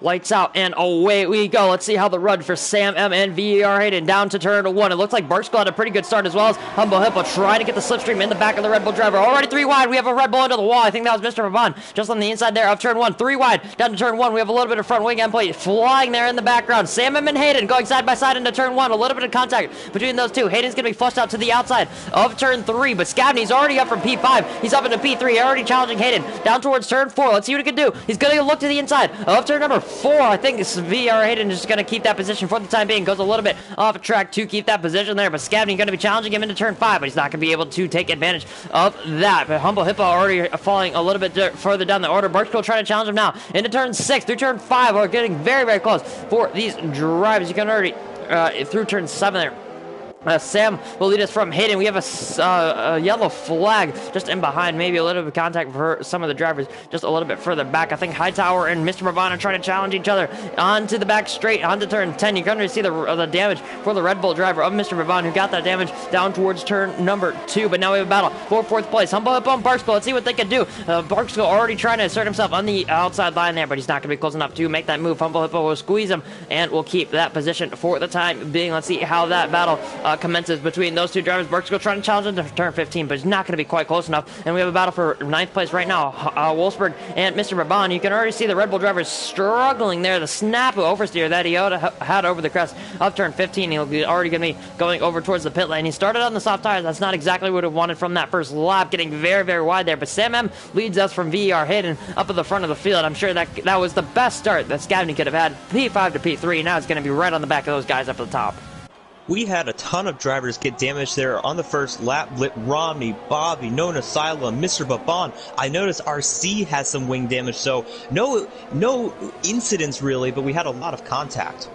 Lights out, and away we go. Let's see how the run for Sam M and VER Hayden down to turn 1. It looks like Barksco had a pretty good start, as well as Humble Hippo trying to get the slipstream in the back of the Red Bull driver. Already 3 wide. We have a Red Bull into the wall. I think that was Mr. Vavon just on the inside there of turn 1. 3 wide down to turn 1. We have a little bit of front wing end plate flying there in the background. Sam M and Hayden going side by side into turn 1. A little bit of contact between those two. Hayden's going to be flushed out to the outside of turn 3, but Scabney's already up from P5. He's up into P3, already challenging Hayden down towards turn 4. Let's see what he can do. He's going to look to the inside of turn number 4. I think VER Hayden is just going to keep that position for the time being. Goes a little bit off track to keep that position there, but Scabney going to be challenging him into turn 5, but he's not going to be able to take advantage of that. But Humble Hippo already falling a little bit further down the order. Barksco trying to challenge him now into turn 6 through turn 5. We're getting very, very close for these drivers. You can already through turn 7 there. Sam will lead us from Hayden. We have a yellow flag just in behind. Maybe a little bit of contact for some of the drivers just a little bit further back. I think Hightower and Mr. Bavon are trying to challenge each other onto the back straight, onto turn 10. You can already see the damage for the Red Bull driver of Mr. Bavon, who got that damage down towards turn number 2. But now we have a battle for 4th place. Humble Hippo and Barksco. Let's see what they can do. Barksco already trying to assert himself on the outside line there, but he's not going to be close enough to make that move. Humble Hippo will squeeze him and will keep that position for the time being. Let's see how that battle commences between those two drivers. Barksco trying to challenge him to turn 15, but he's not going to be quite close enough. And we have a battle for 9th place right now. Wolfsburg and Mr. Bavon. You can already see the Red Bull drivers struggling there. The snap oversteer that he had over the crest of turn 15. He'll be already going to be going over towards the pit lane. He started on the soft tires. That's not exactly what he wanted from that first lap, getting very, very wide there. But Sam M leads us from VER Hayden up at the front of the field. I'm sure that was the best start that Scavney could have had. P5 to P3. Now it's going to be right on the back of those guys up at the top. We had a ton of drivers get damaged there on the first lap. Lit Romney, Bobby, Known Asylum, Mr. Babon. I noticed RC has some wing damage, so no incidents really, but we had a lot of contact.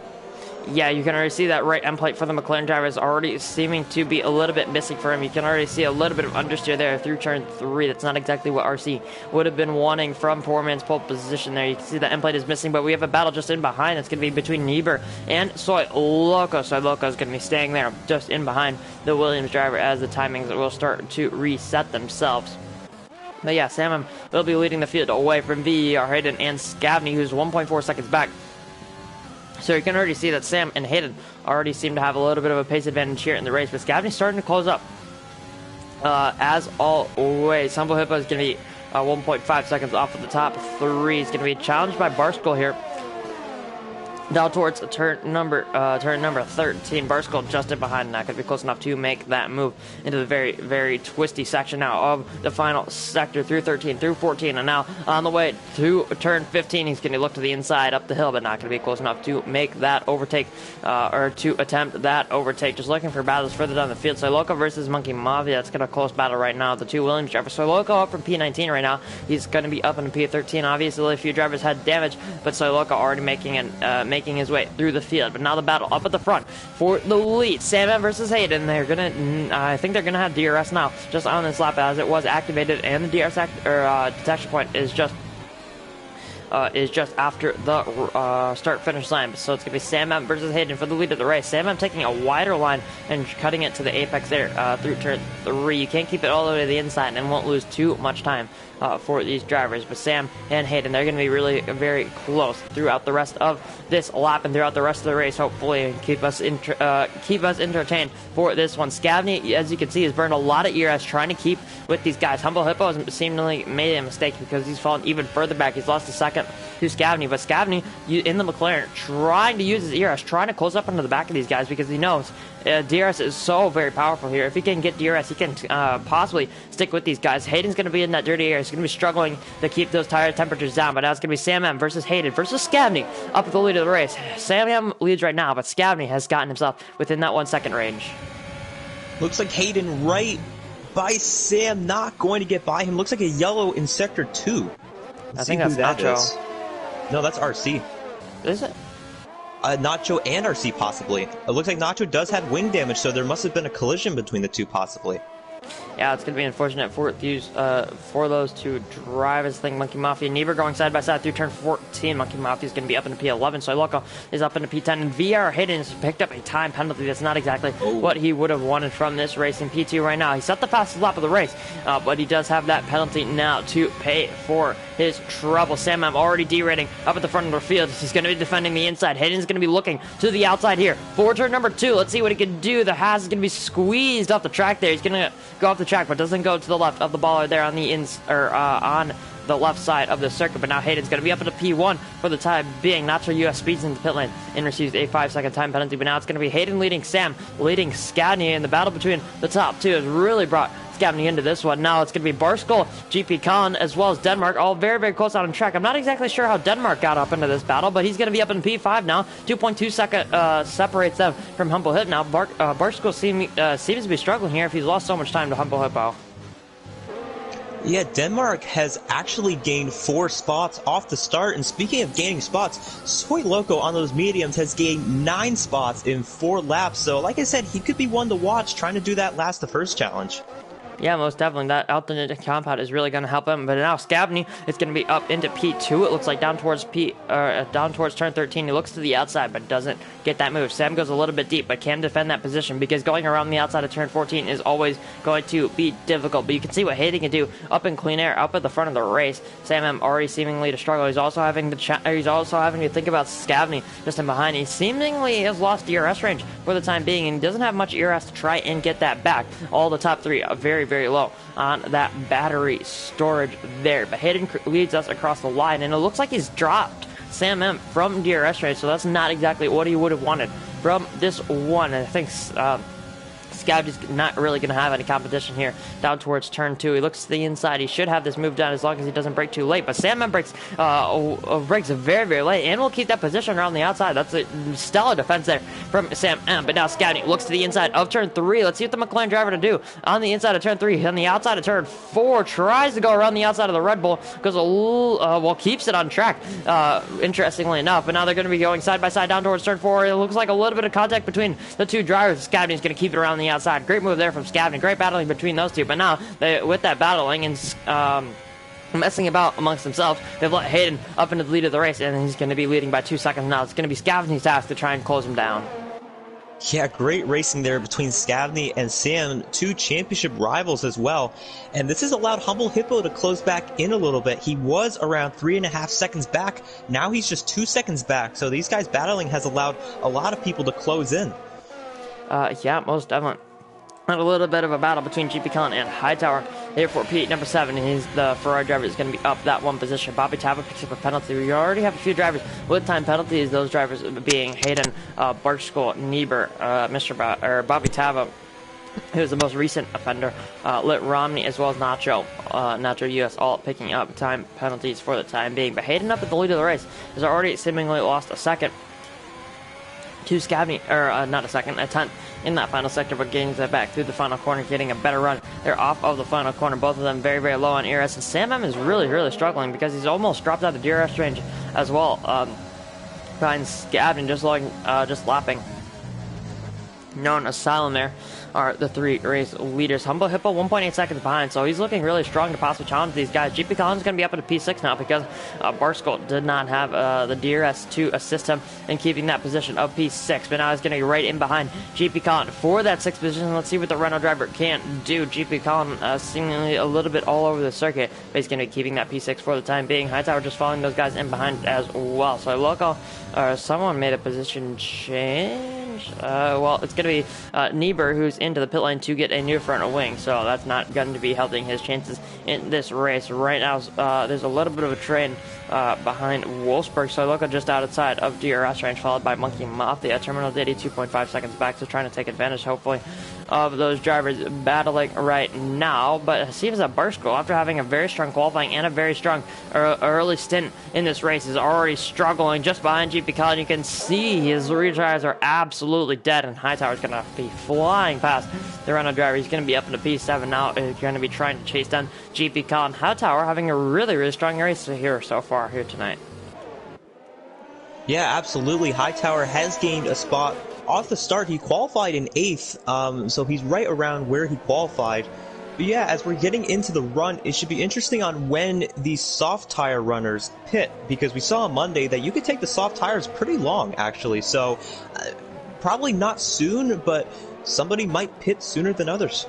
Yeah, you can already see that right end plate for the McLaren driver is already seeming to be a little bit missing for him. You can already see a little bit of understeer there through turn 3. That's not exactly what RC would have been wanting from poor man's pole position there. You can see the end plate is missing, but we have a battle just in behind. It's going to be between Niebuhr and Soy Loco. Soy Loco is going to be staying there just in behind the Williams driver as the timings will start to reset themselves. But yeah, Sam will be leading the field away from VER, Hayden, and Scavney, who's 1.4 seconds back. So you can already see that Sam and Hayden already seem to have a little bit of a pace advantage here in the race, but Scavney's starting to close up. As always, Humble Hippo is going to be 1.5 seconds off of the top 3. He's going to be challenged by Barskool here. Down towards turn number 13. Barskool just in behind, and that could be close enough to make that move into the very, very twisty section now of the final sector through 13, through 14, and now on the way to turn 15. He's going to look to the inside up the hill, but not going to be close enough to make that overtake, or to attempt that overtake. Just looking for battles further down the field. So Loco versus Monkey Mafia. That's going to close battle right now. The two Williams drivers. So Loco up from P19 right now. He's going to be up in P13. Obviously, a few drivers had damage, but So Loco already making his way through the field. But now the battle up at the front for the lead. Sam versus Hayden. They're gonna, I think they're gonna have DRS now, just on this lap as it was activated, and the DRS detection point is just after the start-finish line. So it's going to be Sam versus Hayden for the lead of the race. Sam taking a wider line and cutting it to the apex there through turn 3. You can't keep it all the way to the inside and won't lose too much time for these drivers. But Sam and Hayden, they're going to be really very close throughout the rest of this lap and throughout the rest of the race, hopefully, and keep us entertained for this one. Scavney, as you can see, has burned a lot of ERS trying to keep with these guys. Humble Hippo has seemingly made a mistake because he's fallen even further back. He's lost a second to Scavney, but Scavney in the McLaren trying to use his ERS, trying to close up into the back of these guys because he knows DRS is so very powerful here. If he can get DRS, he can possibly stick with these guys. Hayden's going to be in that dirty air. He's going to be struggling to keep those tire temperatures down, but now it's going to be Sam M versus Hayden versus Scavney up at the lead of the race. Sam M leads right now, but Scavney has gotten himself within that 1 second range. Looks like Hayden right by Sam, not going to get by him. Looks like a yellow in sector 2. I think that's Nacho. No, that's RC. Is it? Nacho and RC possibly. It looks like Nacho does have wing damage, so there must have been a collision between the two possibly. Yeah, it's going to be unfortunate for those two drivers. I think Monkey Mafia and Niebuhr going side by side through turn 14. Monkey Mafia is going to be up into P11, so Loco is up into P10. And VR Hayden has picked up a time penalty. That's not exactly what he would have wanted from this race in P2 right now. He set the fastest lap of the race, but he does have that penalty now to pay for his trouble. Sam M already derating up at the front of the field. He's going to be defending the inside. Hayden's going to be looking to the outside here for turn number 2. Let's see what he can do. The Haas is going to be squeezed off the track there. He's going to go off the track, but doesn't go to the left of the baller there on the on the left side of the circuit. But now Hayden's going to be up into P1 for the time being. Nacho US speeds into the pit lane and receives a 5-second time penalty. But now it's going to be Hayden leading Sam, leading Scavney, and the battle between the top two has really brought Scavney into this one. Now it's going to be Barskool, GP Con, as well as Denmark, all very, very close out on track. I'm not exactly sure how Denmark got up into this battle, but he's going to be up in P5 now. 2.2 second separates them from Humble Hippo. Now Barskool seems to be struggling here if he's lost so much time to Humble Hippo. Yeah, Denmark has actually gained 4 spots off the start, and speaking of gaining spots, Soy Loco on those mediums has gained 9 spots in 4 laps, so like I said, he could be one to watch trying to do that last the first challenge. Yeah, most definitely. That alternate compound is really going to help him. But now Scavney is going to be up into P2. It looks like down towards turn 13. He looks to the outside, but doesn't get that move. Sam goes a little bit deep, but can defend that position because going around the outside of turn 14 is always going to be difficult. But you can see what Hayden can do up in clean air, up at the front of the race. Sam M already seemingly to struggle. He's also having to think about Scavney just in behind. He seemingly has lost ERS range for the time being, and he doesn't have much ERS to try and get that back. All the top 3 are very, very low on that battery storage there. But Hayden leads us across the line, and it looks like he's dropped Sam M from DRS range, so that's not exactly what he would have wanted from this one. And I think Scout is not really going to have any competition here down towards turn 2. He looks to the inside. He should have this move down as long as he doesn't break too late. But Sam breaks very, very late and will keep that position around the outside. That's a stellar defense there from Sam M. But now Scouting looks to the inside of turn 3. Let's see what the McLaren driver to do on the inside of turn 3. On the outside of turn 4, tries to go around the outside of the Red Bull, goes keeps it on track, interestingly enough. But now they're going to be going side by side down towards turn 4. It looks like a little bit of contact between the two drivers. Scavney is going to keep it around the outside. Great move there from Scavney. Great battling between those two. But now, with that battling and messing about amongst themselves, they've let Hayden up into the lead of the race, and he's going to be leading by 2 seconds now. It's going to be Scavney's task to try and close him down. Yeah, great racing there between Scavney and Sam, two championship rivals as well. And this has allowed Humble Hippo to close back in a little bit. He was around 3.5 seconds back. Now he's just 2 seconds back. So these guys battling has allowed a lot of people to close in. Yeah, most definitely. And a little bit of a battle between GP Con and Hightower here for Pete, number 7. He's the Ferrari driver is going to be up that one position. Bobby Tava picks up a penalty. We already have a few drivers with time penalties. Those drivers being Hayden, Barkskoll, Niebuhr, Bobby Tava, who's the most recent offender, Lit Romney, as well as Nacho US, all picking up time penalties for the time being. But Hayden up at the lead of the race has already seemingly lost a second to Scavney, not a second, a tenth in that final sector, but getting that back through the final corner, getting a better run. They're off of the final corner, both of them very, very low on ERS, and Sam M is really, really struggling because he's almost dropped out of the DRS range as well, behind Scavney, just lapping. Known Asylum there are the 3 race leaders. Humble Hippo 1.8 seconds behind, so he's looking really strong to possibly challenge these guys. GP Collins is going to be up at a P6 now because Barkskoll did not have the DRS to assist him in keeping that position of P6, but now he's going to be right in behind GP Collins for that 6th position. Let's see what the Renault driver can do. GP Collins seemingly a little bit all over the circuit, but he's going to be keeping that P6 for the time being. Hightower just following those guys in behind as well. So someone made a position change. It's going to be Niebuhr, who's into the pit lane to get a new front wing, so that's not going to be helping his chances in this race. Right now, there's a little bit of a train behind Wolfsburg, so Loco just outside of DRS range, followed by Monkey Mafia. Terminal Diddy 2.5 seconds back, so trying to take advantage, hopefully, of those drivers battling right now. But it seems that Barkskoll, after having a very strong qualifying and a very strong early stint in this race, is already struggling just behind GP Collins. You can see his rear tires are absolutely dead, and Hightower's going to be flying past the Renault driver. He's going to be up into P7 now. He's going to be trying to chase down GP Collins. Hightower having a really, really strong race here so far here tonight. Yeah, absolutely. Hightower has gained a spot off the start. He qualified in 8th, so he's right around where he qualified. But yeah, as we're getting into the run, it should be interesting on when these soft tire runners pit, because we saw on Monday that you could take the soft tires pretty long, actually. So probably not soon, but somebody might pit sooner than others.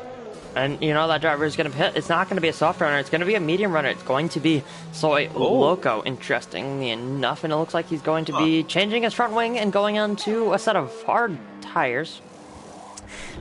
And you know that driver is going to pit. It's not going to be a soft runner. It's going to be a medium runner. It's going to be Soy Loco, interestingly enough. And it looks like he's going to be changing his front wing and going on to a set of hard tires,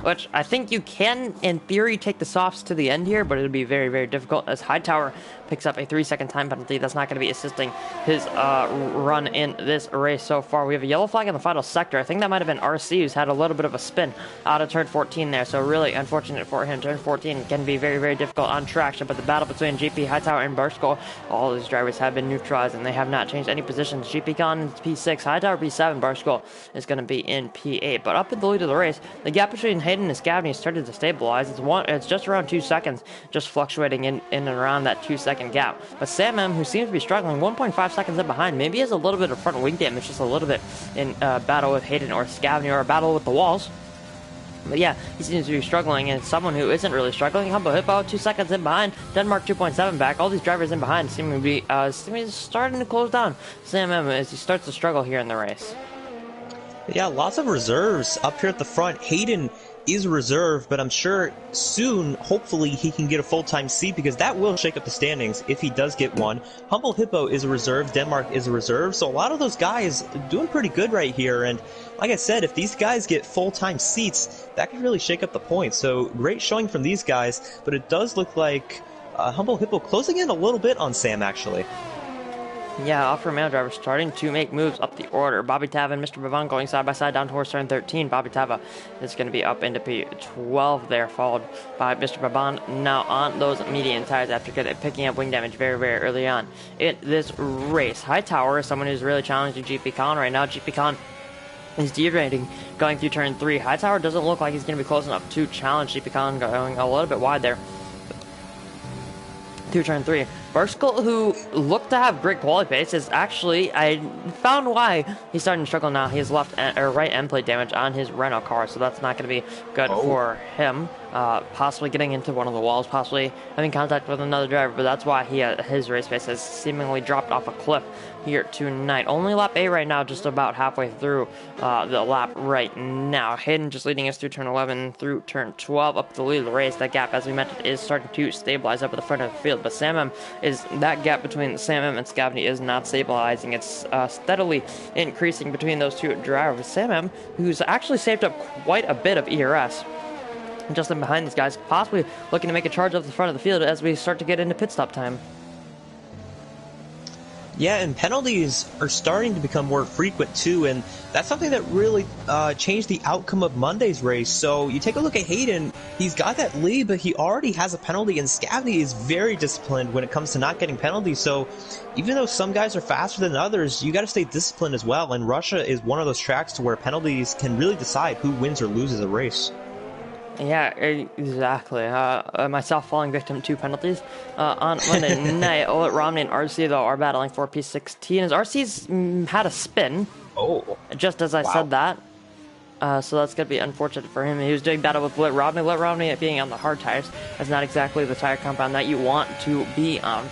which I think you can, in theory, take the softs to the end here, but it'll be very, very difficult as Hightower picks up a 3-second time penalty. That's not going to be assisting his run in this race so far. We have a yellow flag in the final sector. I think that might have been RC, who's had a little bit of a spin out of turn 14 there, so really unfortunate for him. Turn 14 can be very, very difficult on traction, but the battle between GP, Hightower, and Barkskoll, all these drivers have been neutralized, and they have not changed any positions. GP Con in P6, Hightower P7, Barkskoll is going to be in P8. But up in the lead of the race, the gap between Hayden and Scavney started to stabilize. It's just around 2 seconds, just fluctuating in and around that 2-second gap. But Sam M, who seems to be struggling, 1.5 seconds in behind, maybe has a little bit of front wing damage, just a little bit in battle with Hayden or Scavney, or a battle with the walls. But yeah, he seems to be struggling, and someone who isn't really struggling, Humble Hippo, 2 seconds in behind, Denmark 2.7 back. All these drivers in behind seem to be starting to close down Sam M as he starts to struggle here in the race. Yeah, lots of reserves up here at the front. Hayden is reserved, but I'm sure soon, hopefully, he can get a full-time seat, because that will shake up the standings if he does get one. Humble Hippo is a reserve, Denmark is a reserve, so a lot of those guys doing pretty good right here, and like I said, if these guys get full-time seats, that could really shake up the points. So great showing from these guys, but it does look like Humble Hippo closing in a little bit on Sam, actually. Yeah, Alfa Romeo driver starting to make moves up the order. Bobby Tava and Mr. Bavon going side by side down towards turn 13. Bobby Tava is going to be up into P12 there, followed by Mr. Bavon now on those medium tires after picking up wing damage very, very early on in this race. Hightower is someone who's really challenging GP Con right now. GP Con is derating going through turn 3. Hightower doesn't look like he's going to be close enough to challenge GP Con, going a little bit wide there through turn 3. Barskell, who looked to have great quality pace, is actually, I found why he's starting to struggle now. He has right end plate damage on his Renault car, so that's not going to be good for him. Possibly getting into one of the walls, possibly having contact with another driver, but that's why his race pace has seemingly dropped off a cliff here tonight. Only lap 8 right now, just about halfway through the lap right now. Hayden just leading us through turn 11 through turn 12 up the lead of the race. That gap, as we mentioned, is starting to stabilize up at the front of the field, but that gap between Sam M and Scavney is not stabilizing. It's steadily increasing between those two drivers. Sam M, who's actually saved up quite a bit of ERS just in behind these guys, possibly looking to make a charge up the front of the field as we start to get into pit stop time. Yeah, and penalties are starting to become more frequent too, and that's something that really changed the outcome of Monday's race. So you take a look at Hayden, he's got that lead, but he already has a penalty, and Scavney is very disciplined when it comes to not getting penalties. So even though some guys are faster than others, you got to stay disciplined as well, and Russia is one of those tracks to where penalties can really decide who wins or loses a race. Yeah, exactly. Myself falling victim to penalties on Monday night. Olet Romney and RC, though, are battling for P16 as RC's had a spin. Oh. Just as I said that. So that's going to be unfortunate for him. He was doing battle with Lit Romney. Lit Romney, being on the hard tires, is not exactly the tire compound that you want to be on.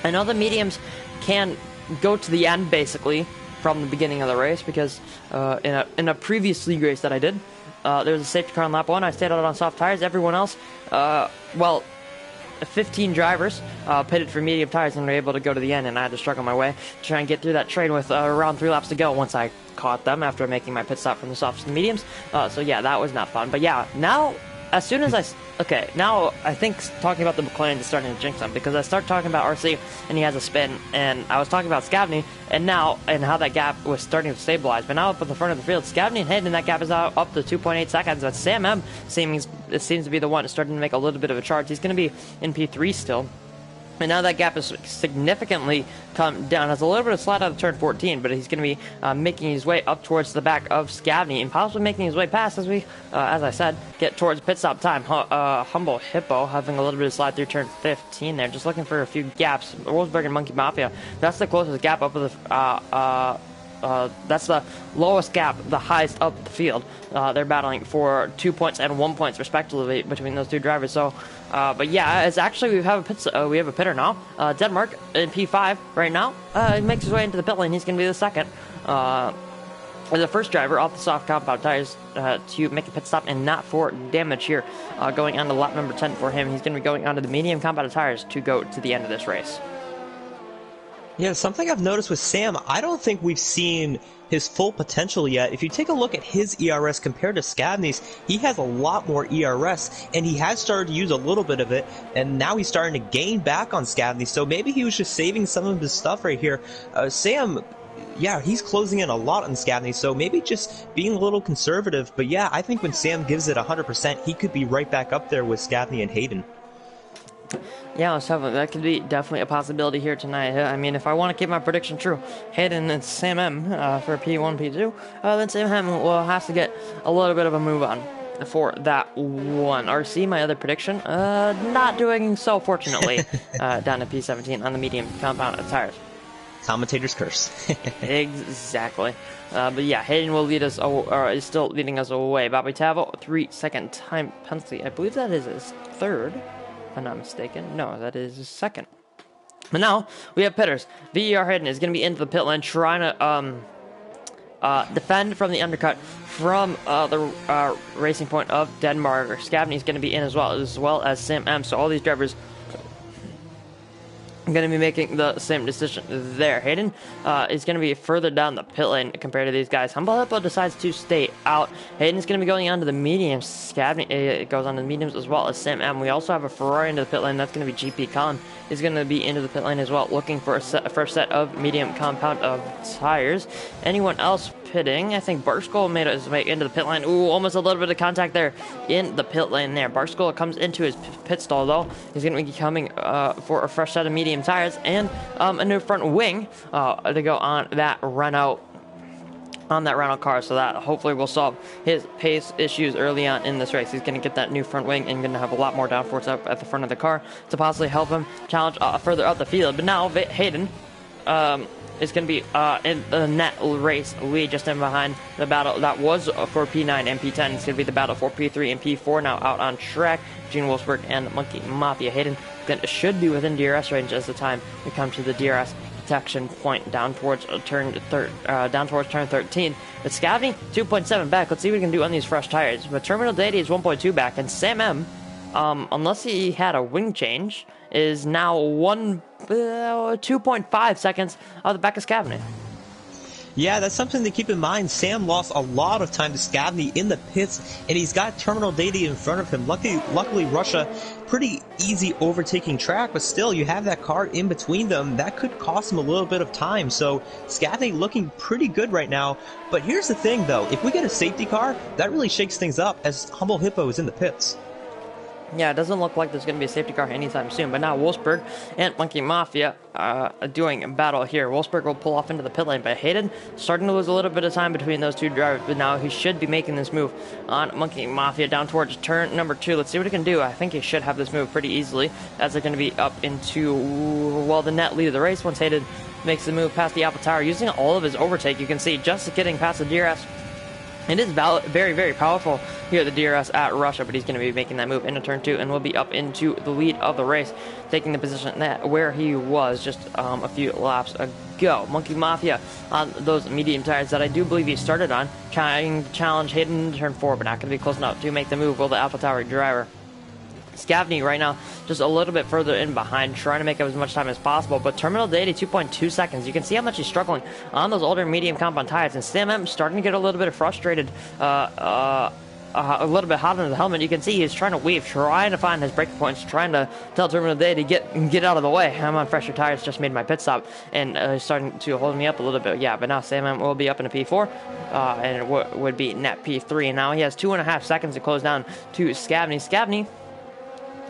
I know the mediums can go to the end, basically, from the beginning of the race, because in a previous league race that I did, there was a safety car on lap 1. I stayed out on soft tires. Everyone else, 15 drivers pitted for medium tires and were able to go to the end, and I had to struggle my way to try and get through that train with around 3 laps to go once I caught them after making my pit stop from the softs to the mediums. So yeah, that was not fun. But yeah, now as soon as now I think talking about the McLaren is starting to jinx them, because I start talking about RC and he has a spin, and I was talking about Scavney and how that gap was starting to stabilize. But now up at the front of the field, Scavney and Hayden, that gap is up to 2.8 seconds. But Sam M seems to be the one starting to make a little bit of a charge. He's going to be in P3 still. And now that gap has significantly come down. Has a little bit of slide out of turn 14, but he's going to be making his way up towards the back of Scavney and possibly making his way past as we, as I said, get towards pit stop time. Humble Hippo having a little bit of slide through turn 15 there, just looking for a few gaps. Wolfsburg and Monkey Mafia, that's the closest gap up of the... that's the lowest gap, the highest up the field. They're battling for 2 points and 1 point respectively between those two drivers. So, but yeah, it's actually we have a pitter now. Denmark in P5 right now. He makes his way into the pit lane. He's going to be the second. The first driver off the soft compound tires to make a pit stop and not for damage here. Going on to lap number 10 for him. He's going to be going onto the medium compound tires to go to the end of this race. Yeah, something I've noticed with Sam, I don't think we've seen his full potential yet. If you take a look at his ERS compared to Scavney's, he has a lot more ERS, and he has started to use a little bit of it, and now he's starting to gain back on Scavney, so maybe he was just saving some of his stuff right here. Sam, yeah, he's closing in a lot on Scavney, so maybe just being a little conservative, but yeah, I think when Sam gives it 100%, he could be right back up there with Scavney and Hayden. Yeah, so that could be definitely a possibility here tonight. I mean, if I want to keep my prediction true, Hayden and Sam M for P1, P2, then Sam M will have to get a little bit of a move on for that one. RC, my other prediction, not doing so fortunately down to P17 on the medium compound tires. Commentator's curse. Exactly. But yeah, Hayden will lead us, or is still leading us away. Bobby Tavo, 3-second time penalty. I believe that is his third. If I'm not mistaken. No, that is his second. But now we have pitters. VER Hayden is going to be into the pit lane trying to defend from the undercut from the racing point of Denmark. Scavney is going to be in as well as Sam M. So all these drivers are going to be making the same decision there. Hayden is going to be further down the pit lane compared to these guys. Humble Hippo decides to stay out. Hayden's going to be going on to the mediums. Scavney goes on to the mediums as well as Sam M. We also have a Ferrari into the pit lane. That's going to be GP Con is going to be into the pit lane as well, looking for a first set of medium compound of tires. Anyone else pitting? I think Barkskull made his way into the pit lane. Ooh, almost a little bit of contact there in the pit lane there. Barkskull comes into his pit stall though. He's going to be coming for a fresh set of medium tires and a new front wing to go on that Renault car, so that hopefully will solve his pace issues early on in this race. He's going to get that new front wing and going to have a lot more downforce up at the front of the car to possibly help him challenge further up the field. But now Hayden is going to be in the net race lead, just in behind the battle that was for P9 and P10. It's going to be the battle for P3 and P4 now out on track between Wolfsburg and Monkey Mafia. Hayden should be within DRS range as the time we come to the DRS protection point down towards turn 13. But Scavney 2.7 back. Let's see what we can do on these fresh tires. But Terminal Deity is 1.2 back, and Sam M, unless he had a wing change, is now 2.5 seconds out of the back of Scavney. Yeah, that's something to keep in mind. Sam lost a lot of time to Scavney in the pits, and he's got Terminal Deity in front of him. Luckily, Russia, pretty easy overtaking track, but still, you have that car in between them. That could cost him a little bit of time, so Scavney looking pretty good right now. But here's the thing, though. If we get a safety car, that really shakes things up, as Humble Hippo is in the pits. Yeah, it doesn't look like there's going to be a safety car anytime soon. But now Wolfsburg and Monkey Mafia doing a battle here. Wolfsburg will pull off into the pit lane, but Hayden starting to lose a little bit of time between those two drivers. But now he should be making this move on Monkey Mafia down towards turn number 2. Let's see what he can do. I think he should have this move pretty easily, as they're going to be up into, well, the net lead of the race. Once Hayden makes the move past the Apple Tower, using all of his overtake, you can see just getting past the DRS. It is very, very powerful here at the DRS at Russia, but he's going to be making that move into turn 2 and will be up into the lead of the race, taking the position that where he was just a few laps ago. Monkey Mafia on those medium tires that I do believe he started on, trying to challenge Hayden in turn 4, but not going to be close enough to make the move. Will the Alpha Tower driver? Scavney right now just a little bit further in behind, trying to make up as much time as possible, but Terminal Deity 2.2 seconds. You can see how much he's struggling on those older medium compound tires, and Sam M starting to get a little bit frustrated, a little bit hot under the helmet. You can see he's trying to weave, trying to find his breaking points, trying to tell Terminal Deity to get out of the way. I'm on fresher tires, just made my pit stop, and he's starting to hold me up a little bit. Yeah, but now Sam M will be up in a P4, and it would be net P3, and now he has 2.5 seconds to close down to Scavney. Scavney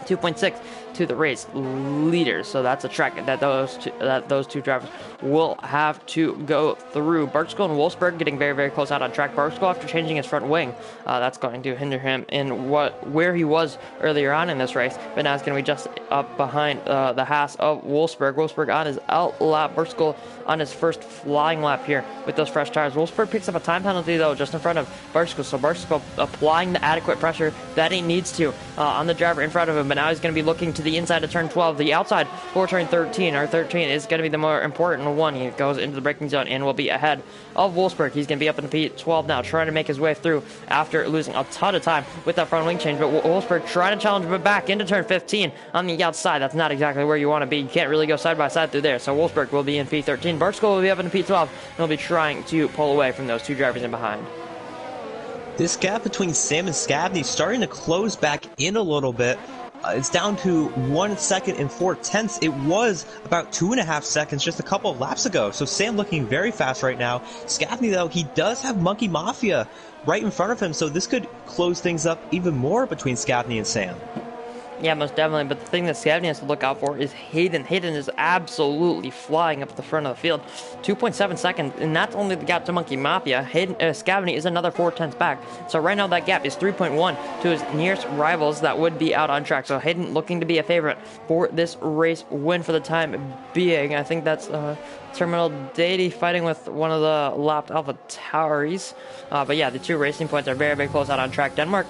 2.6 to the race leader, so that's a track that those two drivers will have to go through. Barkskull and Wolfsburg getting very, very close out on track. Barkskull, after changing his front wing, that's going to hinder him in where he was earlier on in this race, but now it's going to be just up behind the Haas of Wolfsburg. Wolfsburg on his out lap, Barkskull on his first flying lap here with those fresh tires. Wolfsburg picks up a time penalty though just in front of Barkskull, so Barkskull applying the adequate pressure that he needs to on the driver in front of him, but now he's going to be looking to the inside of turn 12, the outside for turn 13. Our 13 is going to be the more important one. He goes into the braking zone and will be ahead of Wolfsburg. He's going to be up in the P12 now, trying to make his way through after losing a ton of time with that front wing change, but Wolfsburg trying to challenge him back into turn 15 on the outside. That's not exactly where you want to be. You can't really go side by side through there, so Wolfsburg will be in P13. Barkskull will be up in the P12 and will be trying to pull away from those two drivers in behind. This gap between Sam and Scavney is starting to close back in a little bit. It's down to 1 second and 4/10. It was about 2.5 seconds just a couple of laps ago. So Sam looking very fast right now. Scavney, though, he does have Monkey Mafia right in front of him, so this could close things up even more between Scavney and Sam. Yeah, most definitely, but the thing that Scavney has to look out for is Hayden. Hayden is absolutely flying up the front of the field. 2.7 seconds, and that's only the gap to Monkey Mafia. Scavney is another 4/10 back. So right now that gap is 3.1 to his nearest rivals that would be out on track. So Hayden looking to be a favorite for this race win for the time being. I think that's Terminal Deity fighting with one of the lapped Alpha Towers. But yeah, the two racing points are very, very close out on track. Denmark,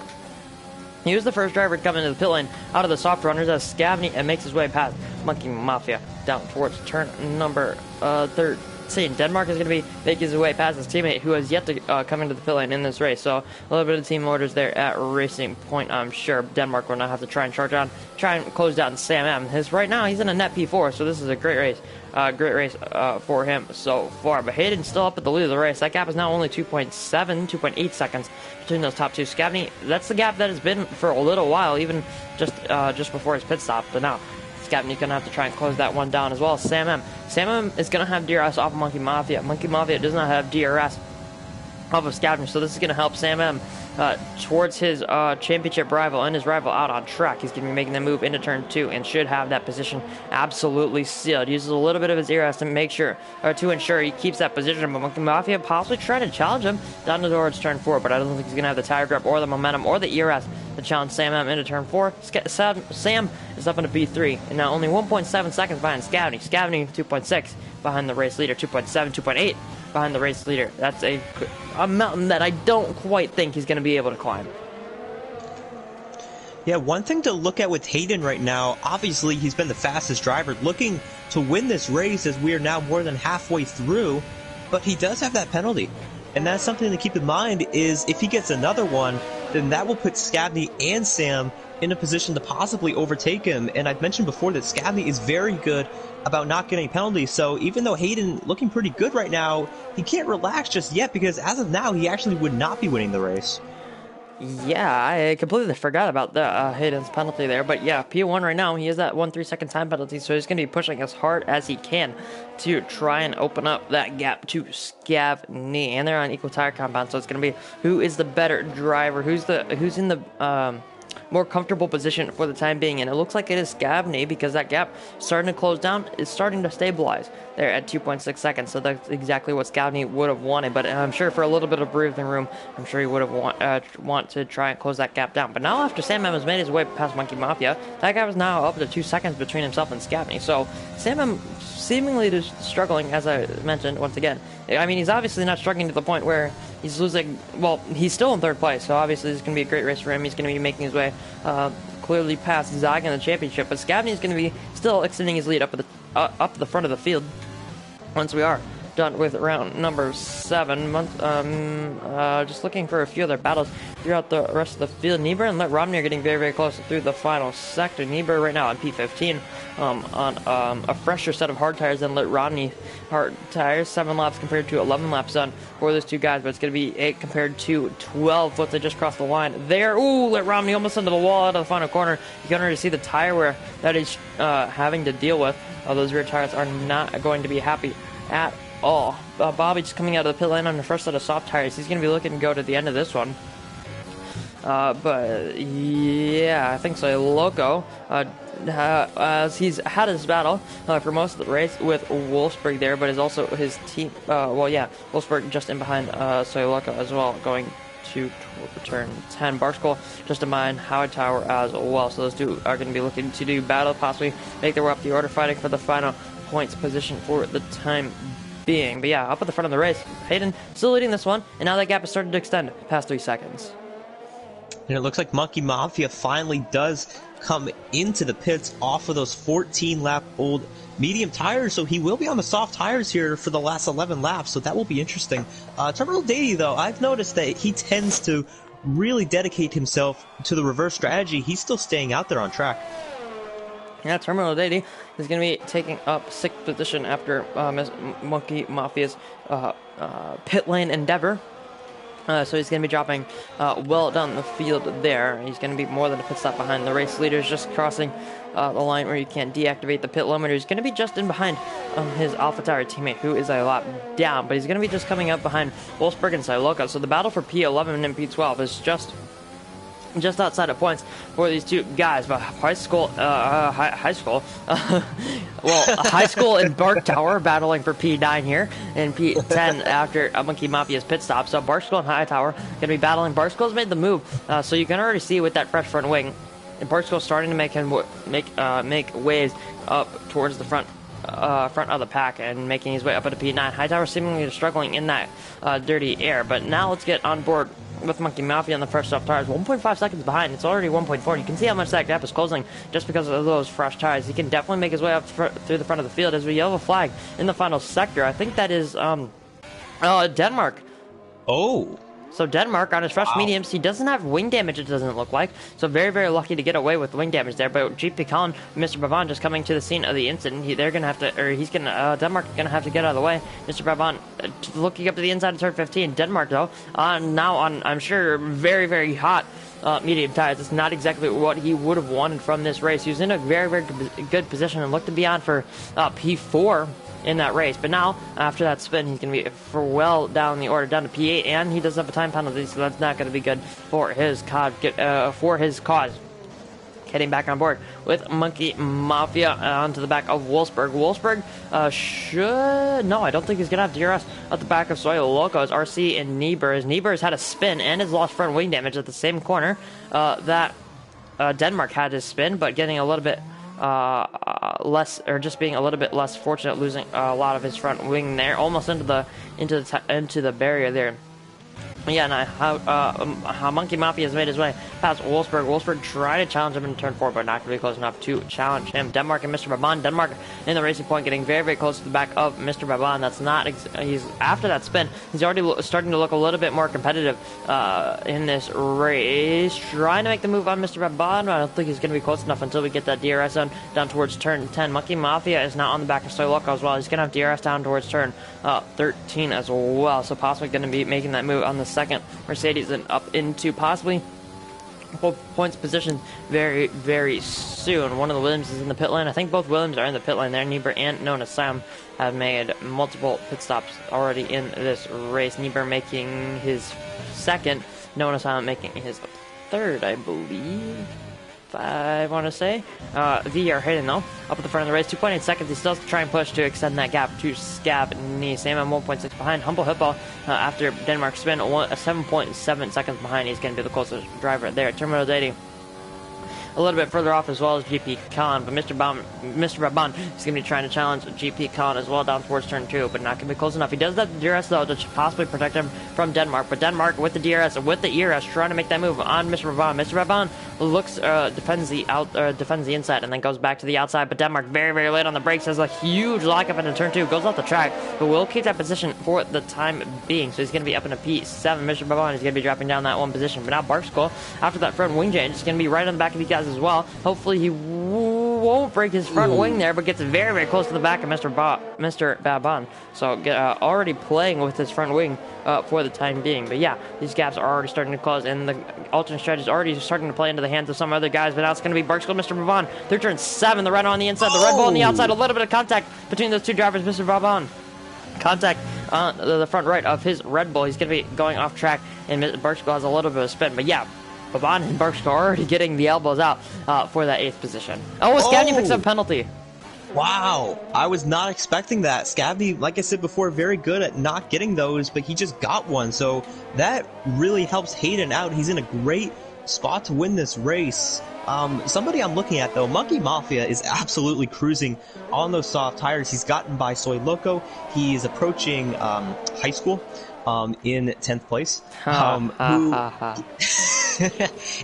he was the first driver to come into the pit lane out of the soft runners as Scavney and makes his way past Monkey Mafia down towards turn number 13. Denmark is going to be making his way past his teammate who has yet to come into the pit lane in this race. So a little bit of team orders there at Racing Point. I'm sure Denmark will now have to try and try and close down Sam M. Right now he's in a net P4, so this is a great race. For him so far. But Hayden's still up at the lead of the race. That gap is now only 2.8 seconds between those top two. Scavney, that's the gap that has been for a little while, even just before his pit stop. But now Scavney's going to have to try and close that one down as well as Sam M. Sam M is going to have DRS off of Monkey Mafia. Monkey Mafia does not have DRS off of Scavney, so this is going to help Sam M towards his championship rival and his rival out on track. He's going to be making the move into turn 2 and should have that position absolutely sealed. Uses a little bit of his DRS to make sure, or to ensure he keeps that position, but Monkey Mafia possibly trying to challenge him down towards turn 4, but I don't think he's going to have the tire grip or the momentum or the ERS to challenge Sam M into turn 4. Sam is up into B3, and now only 1.7 seconds behind Scavney. Scavney 2.6 behind the race leader, 2.7, 2.8 behind the race leader. That's a mountain that I don't quite think he's going to be able to climb. Yeah, one thing to look at with Hayden right now, obviously he's been the fastest driver looking to win this race as we are now more than halfway through, but he does have that penalty. And that's something to keep in mind is if he gets another one, then that will put Scavney and Sam in a position to possibly overtake him. And I've mentioned before that Scavney is very good about not getting penalties. So even though Hayden looking pretty good right now, he can't relax just yet because as of now, he actually would not be winning the race. Yeah, I completely forgot about the Hayden's penalty there. But yeah, P1 right now, he has that 1 3-second time penalty, so he's going to be pushing as hard as he can to try and open up that gap to Scavney. And they're on equal tire compound, so it's going to be who is the better driver, who's in the more comfortable position for the time being, and it looks like it is Scavney because that gap starting to close down is starting to stabilize there at 2.6 seconds, so that's exactly what Scavney would have wanted, but I'm sure for a little bit of breathing room, I'm sure he would have want to try and close that gap down. But now after Sam M has made his way past Monkey Mafia, that gap is now up to 2 seconds between himself and Scavney, so Sam M seemingly just struggling, as I mentioned once again. I mean, he's obviously not struggling to the point where he's losing. Well, he's still in 3rd place, so obviously this is going to be a great race for him. He's going to be making his way clearly past Zog in the championship, but Scavney is going to be still extending his lead up the front of the field once we are done with round number 7. Just looking for a few other battles throughout the rest of the field. Niebuhr and Lit Romney are getting very, very close through the final sector. Niebuhr right now on P15 on a fresher set of hard tires than Lit Romney hard tires. 7 laps compared to 11 laps done for those two guys, but it's going to be 8 compared to 12 once they just crossed the line there. Ooh, Lit Romney almost into the wall out of the final corner. You can already see the tire wear that he's having to deal with. Those rear tires are not going to be happy at all. Bobby just coming out of the pit lane on the first set of soft tires. He's going to be looking to go to the end of this one. But yeah, I think so. Loco, as he's had his battle for most of the race with Wolfsburg there, but is also his team. Wolfsburg just in behind Soyloco as well, going to turn 10. Barkskull just in behind Howard Tower as well. So those two are going to be looking to do battle, possibly make their way up the order, fighting for the final points position for the time being. But yeah, up at the front of the race, Hayden still leading this one, and now that gap is starting to extend past 3 seconds. And it looks like Monkey Mafia finally does come into the pits off of those 14-lap-old medium tires, so he will be on the soft tires here for the last 11 laps, so that will be interesting. Terminal Dady, though, I've noticed that he tends to really dedicate himself to the reverse strategy. He's still staying out there on track. Yeah, Terminal Dady is going to be taking up 6th position after Monkey Mafia's pit lane endeavor. So he's going to be dropping well down the field there. He's going to be more than a pit stop behind the race leaders, just crossing the line where you can't deactivate the pit limiter. He's going to be just in behind his AlphaTauri teammate, who is a lap down, but he's going to be just coming up behind Wolfsburg and Siloka. So the battle for P11 and P12 is just outside of points for these two guys, but high school and Bark Tower battling for P9 here, and P10 after Monkey Mafia's pit stop. So Barkskull and Hightower going to be battling. Barkskull's made the move, so you can already see with that fresh front wing, and Barkskull starting to make waves up towards the front of the pack and making his way up into P9. Hightower seemingly struggling in that dirty air, but now let's get on board with Monkey Mafia on the fresh soft tires. 1.5 seconds behind. It's already 1.4. You can see how much that gap is closing just because of those fresh tires. He can definitely make his way up through the front of the field as we yell a flag in the final sector. I think that is Denmark. Oh. So Denmark on his fresh mediums, he doesn't have wing damage, it doesn't look like. So very, very lucky to get away with wing damage there. But GP Colin, Mr. Baban just coming to the scene of the incident. They're gonna have to, or he's gonna, Denmark is gonna have to get out of the way. Mr. Baban looking up to the inside of turn 15. Denmark though, now on, I'm sure, very, very hot medium tires. It's not exactly what he would have wanted from this race. He was in a very, very good position and looked to be on for P4 in that race, but now after that spin he's going to be for well down the order, down to P8, and he does have a time penalty, so that's not going to be good for his cause. Heading back on board with Monkey Mafia onto the back of Wolfsburg. Wolfsburg no, I don't think he's going to have DRS at the back of Soy Locos, RC, and Niebers. Niebers had a spin and has lost front wing damage at the same corner that Denmark had his spin, but getting a little bit less, or just being a little bit less fortunate, losing a lot of his front wing there, almost into the barrier there. Yeah, and how Monkey Mafia has made his way past Wolfsburg. Wolfsburg tried to challenge him in turn 4, but not going to be close enough to challenge him. Denmark and Mr. Baban. Denmark in the racing point, getting very, very close to the back of Mr. Baban. That's not. He's after that spin. He's already starting to look a little bit more competitive in this race. Trying to make the move on Mr. Baban, but I don't think he's going to be close enough until we get that DRS zone down towards turn 10. Monkey Mafia is now on the back of Soyloco as well. He's going to have DRS down towards turn 13 as well. So possibly going to be making that move on the second Mercedes and up into possibly points position very, very soon. One of the Williams is in the pit lane. I think both Williams are in the pit lane there. Niebuhr and Nona Sam have made multiple pit stops already in this race. Niebuhr making his second, Nona Sam making his third, I believe. I want to say. VR hidden though, up at the front of the race, 2.8 seconds. He still has to try and push to extend that gap to Scabney. Sam at 1.6 behind. Humble Hippo after Denmark spin, 7.7 seconds behind. He's going to be the closest driver there. Terminal dating a little bit further off as well as GP Khan, but Mr. Baban is going to be trying to challenge GP Khan as well down towards turn 2, but not going to be close enough. He does that DRS though to possibly protect him from Denmark, but Denmark with the DRS, with the ERS, trying to make that move on Mr. Baban. Mr. Baban looks, defends the inside and then goes back to the outside, but Denmark very, very late on the brakes, has a huge lockup into turn 2, goes off the track, but will keep that position for the time being, so he's going to be up in a P7. Mr. Baban is going to be dropping down that one position, but now Barkskull, after that front wing change, is going to be right on the back of these guys as well. Hopefully he won't break his front wing there, but gets very, very close to the back of Mr. Baban. So already playing with his front wing for the time being. But yeah, these gaps are already starting to close, and the alternate strategy is already starting to play into the hands of some other guys. But now it's going to be Barkskull, Mr. Baban. Through turn 7, the red on the inside, the Red Bull on the outside. A little bit of contact between those two drivers, Mr. Baban. Contact on the front right of his Red Bull. He's going to be going off track, and Barkskull has a little bit of spin. But yeah, Baban and Barkskull are already getting the elbows out for that 8th position. Oh, Scabney picks up penalty. Wow, I was not expecting that. Scabney, like I said before, very good at not getting those, but he just got one. So that really helps Hayden out. He's in a great spot to win this race. Somebody I'm looking at, though, Monkey Mafia is absolutely cruising on those soft tires. He's gotten by Soy Loco. He is approaching high school in 10th place.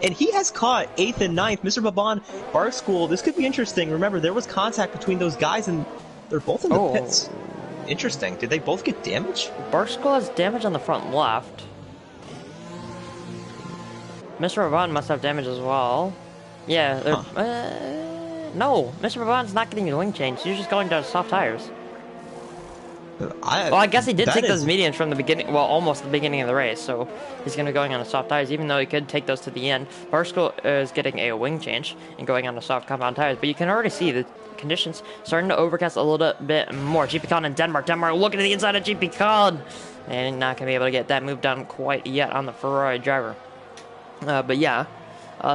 And he has caught 8th and 9th. Mr. Baban, Barkskull, this could be interesting. Remember, there was contact between those guys, and they're both in the pits. Interesting. Did they both get damage? Barkskull has damage on the front left. Mr. Baban must have damage as well. Yeah. No, Mr. Baban's not getting a wing change. He's just going down soft tires. I guess he did take those mediums from the beginning, well, almost the beginning of the race, so he's going to be going on the soft tires, even though he could take those to the end. Barkskull is getting a wing change and going on the soft compound tires, but you can already see the conditions starting to overcast a little bit more. GP Con and Denmark looking at the inside of GP Con, and not going to be able to get that move done quite yet on the Ferrari driver. But yeah.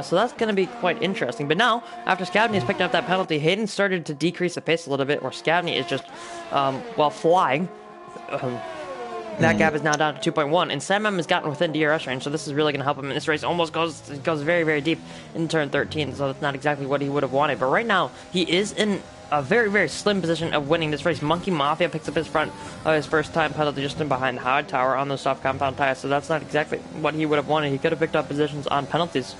So that's going to be quite interesting. But now, after Scabney has picked up that penalty, Hayden started to decrease the pace a little bit, where Scabney is just, flying. That gap is now down to 2.1, and Sam M has gotten within DRS range, so this is really going to help him in this race. Almost goes very, very deep in turn 13, so that's not exactly what he would have wanted. But right now, he is in a very, very slim position of winning this race. Monkey Mafia picks up his first time penalty just in behind the hard tower on those soft compound tires, so that's not exactly what he would have wanted. He could have picked up positions on penalties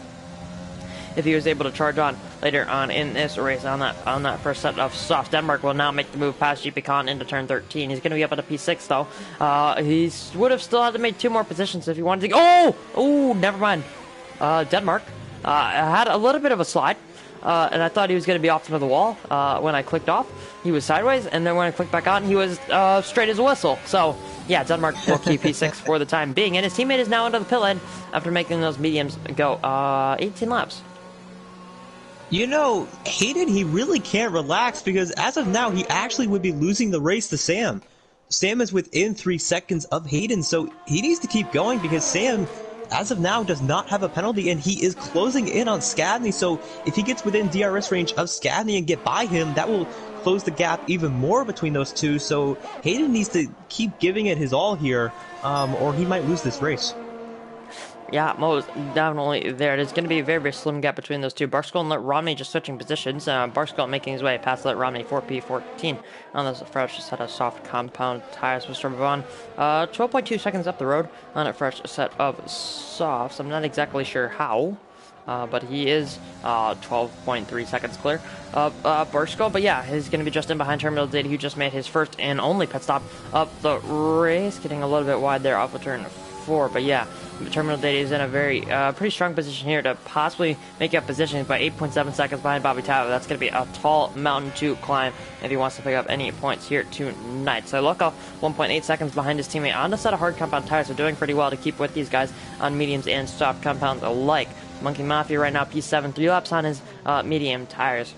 if he was able to charge on later on in this race on that first set of softs. Denmark will now make the move past GP Con into turn 13. He's going to be up at a P6 though. He would have still had to make 2 more positions if he wanted to. Oh, never mind. Denmark had a little bit of a slide. And I thought he was going to be off into the wall when I clicked off. He was sideways, and then when I clicked back on, he was straight as a whistle. So, yeah, Denmark will keep P6 for the time being. And his teammate is now under the pit lane after making those mediums go 18 laps. You know, Hayden, he really can't relax because as of now, he actually would be losing the race to Sam. Sam is within 3 seconds of Hayden, so he needs to keep going because Sam, as of now, does not have a penalty, and he is closing in on Skadny, so if he gets within DRS range of Skadny and get by him, that will close the gap even more between those two, so Hayden needs to keep giving it his all here, or he might lose this race. Yeah, most definitely there. There's going to be a very, very slim gap between those two. Barkskull and Romney just switching positions. Barkskull making his way past Romney 4P14 on this fresh set of soft compound tires with Strabon. 12.2 seconds up the road on a fresh set of softs. I'm not exactly sure how, but he is 12.3 seconds clear of Barkskull. But yeah, he's going to be just in behind Terminal Data, who just made his first and only pit stop of the race. Getting a little bit wide there off of turn 4, but yeah. Terminal Data is in a very pretty strong position here to possibly make up positions by 8.7 seconds behind Bobby Tyler. That's going to be a tall mountain to climb if he wants to pick up any points here tonight. So Loco, 1.8 seconds behind his teammate on a set of hard compound tires, so doing pretty well to keep with these guys on mediums and soft compounds alike. Monkey Mafia right now P7, 3 laps on his medium tires.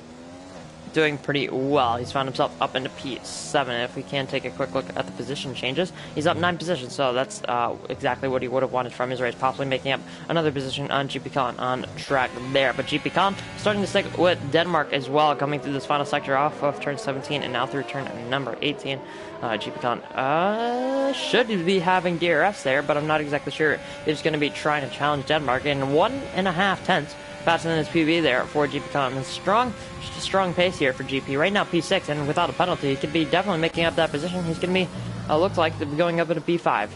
Doing pretty well. He's found himself up into P7. If we can take a quick look at the position changes, he's up 9 positions, so that's exactly what he would have wanted from his race, possibly making up another position on GP Con on track there. But GP Con starting to stick with Denmark as well, coming through this final sector off of turn 17 and now through turn number 18. GP Con should be having DRS there, but I'm not exactly sure. He's going to be trying to challenge Denmark in 1.5 tenths. Faster than his PB there for GP Con. It's just a strong pace here for GP. Right now P6, and without a penalty, he could be definitely making up that position. He's going to be, looks like, going up at a P5.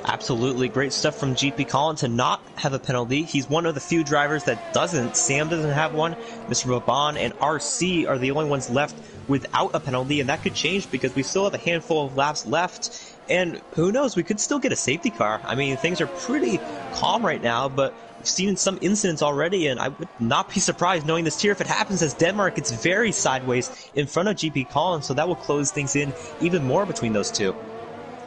Absolutely great stuff from GP Colin to not have a penalty. He's one of the few drivers that doesn't. Sam doesn't have one. Mr. Vaban and RC are the only ones left without a penalty, and that could change because we still have a handful of laps left. And who knows, we could still get a safety car. I mean, things are pretty calm right now, but we've seen some incidents already, and I would not be surprised knowing this tier if it happens, as Denmark gets very sideways in front of GP Colin, so that will close things in even more between those two.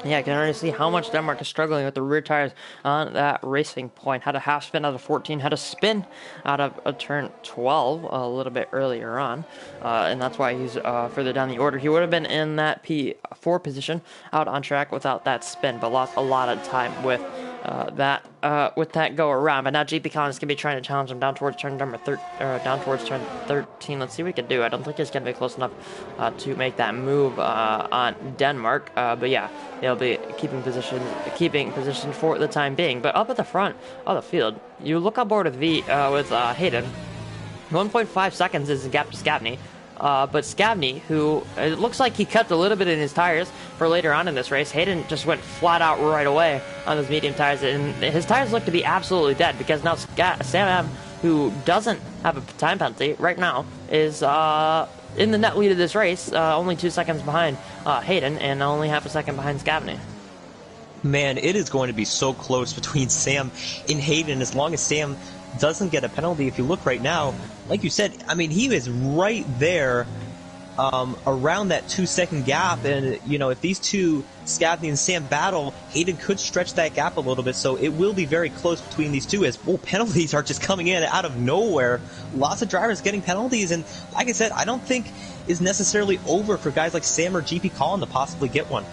Yeah, I can already see how much Denmark is struggling with the rear tires on that racing point. Had a half spin out of 14, had a spin out of a turn 12 a little bit earlier on, and that's why he's further down the order. He would have been in that P4 position out on track without that spin, but lost a lot of time with that go around. But now GP Con is going to be trying to challenge him down towards turn number 13. Let's see what he can do. I don't think he's going to be close enough to make that move on Denmark. But yeah, he'll be keeping position for the time being. But up at the front of the field, you look on board with Hayden. 1.5 seconds is the gap to Skadny. But Skadny, who it looks like he cut a little bit in his tires for later on in this race. Hayden just went flat out right away on those medium tires, and his tires look to be absolutely dead because now Sam, who doesn't have a time penalty right now, is in the net lead of this race, only 2 seconds behind Hayden and only half a second behind Skadny. Man, it is going to be so close between Sam and Hayden as long as Sam doesn't get a penalty. If you look right now, like you said, I mean, he is right there around that 2 second gap, and you know, if these two, Skadny and Sam, battle, Hayden could stretch that gap a little bit, so it will be very close between these two as penalties are just coming in out of nowhere. Lots of drivers getting penalties, and like I said, I don't think is necessarily over for guys like Sam or GP Colin to possibly get one.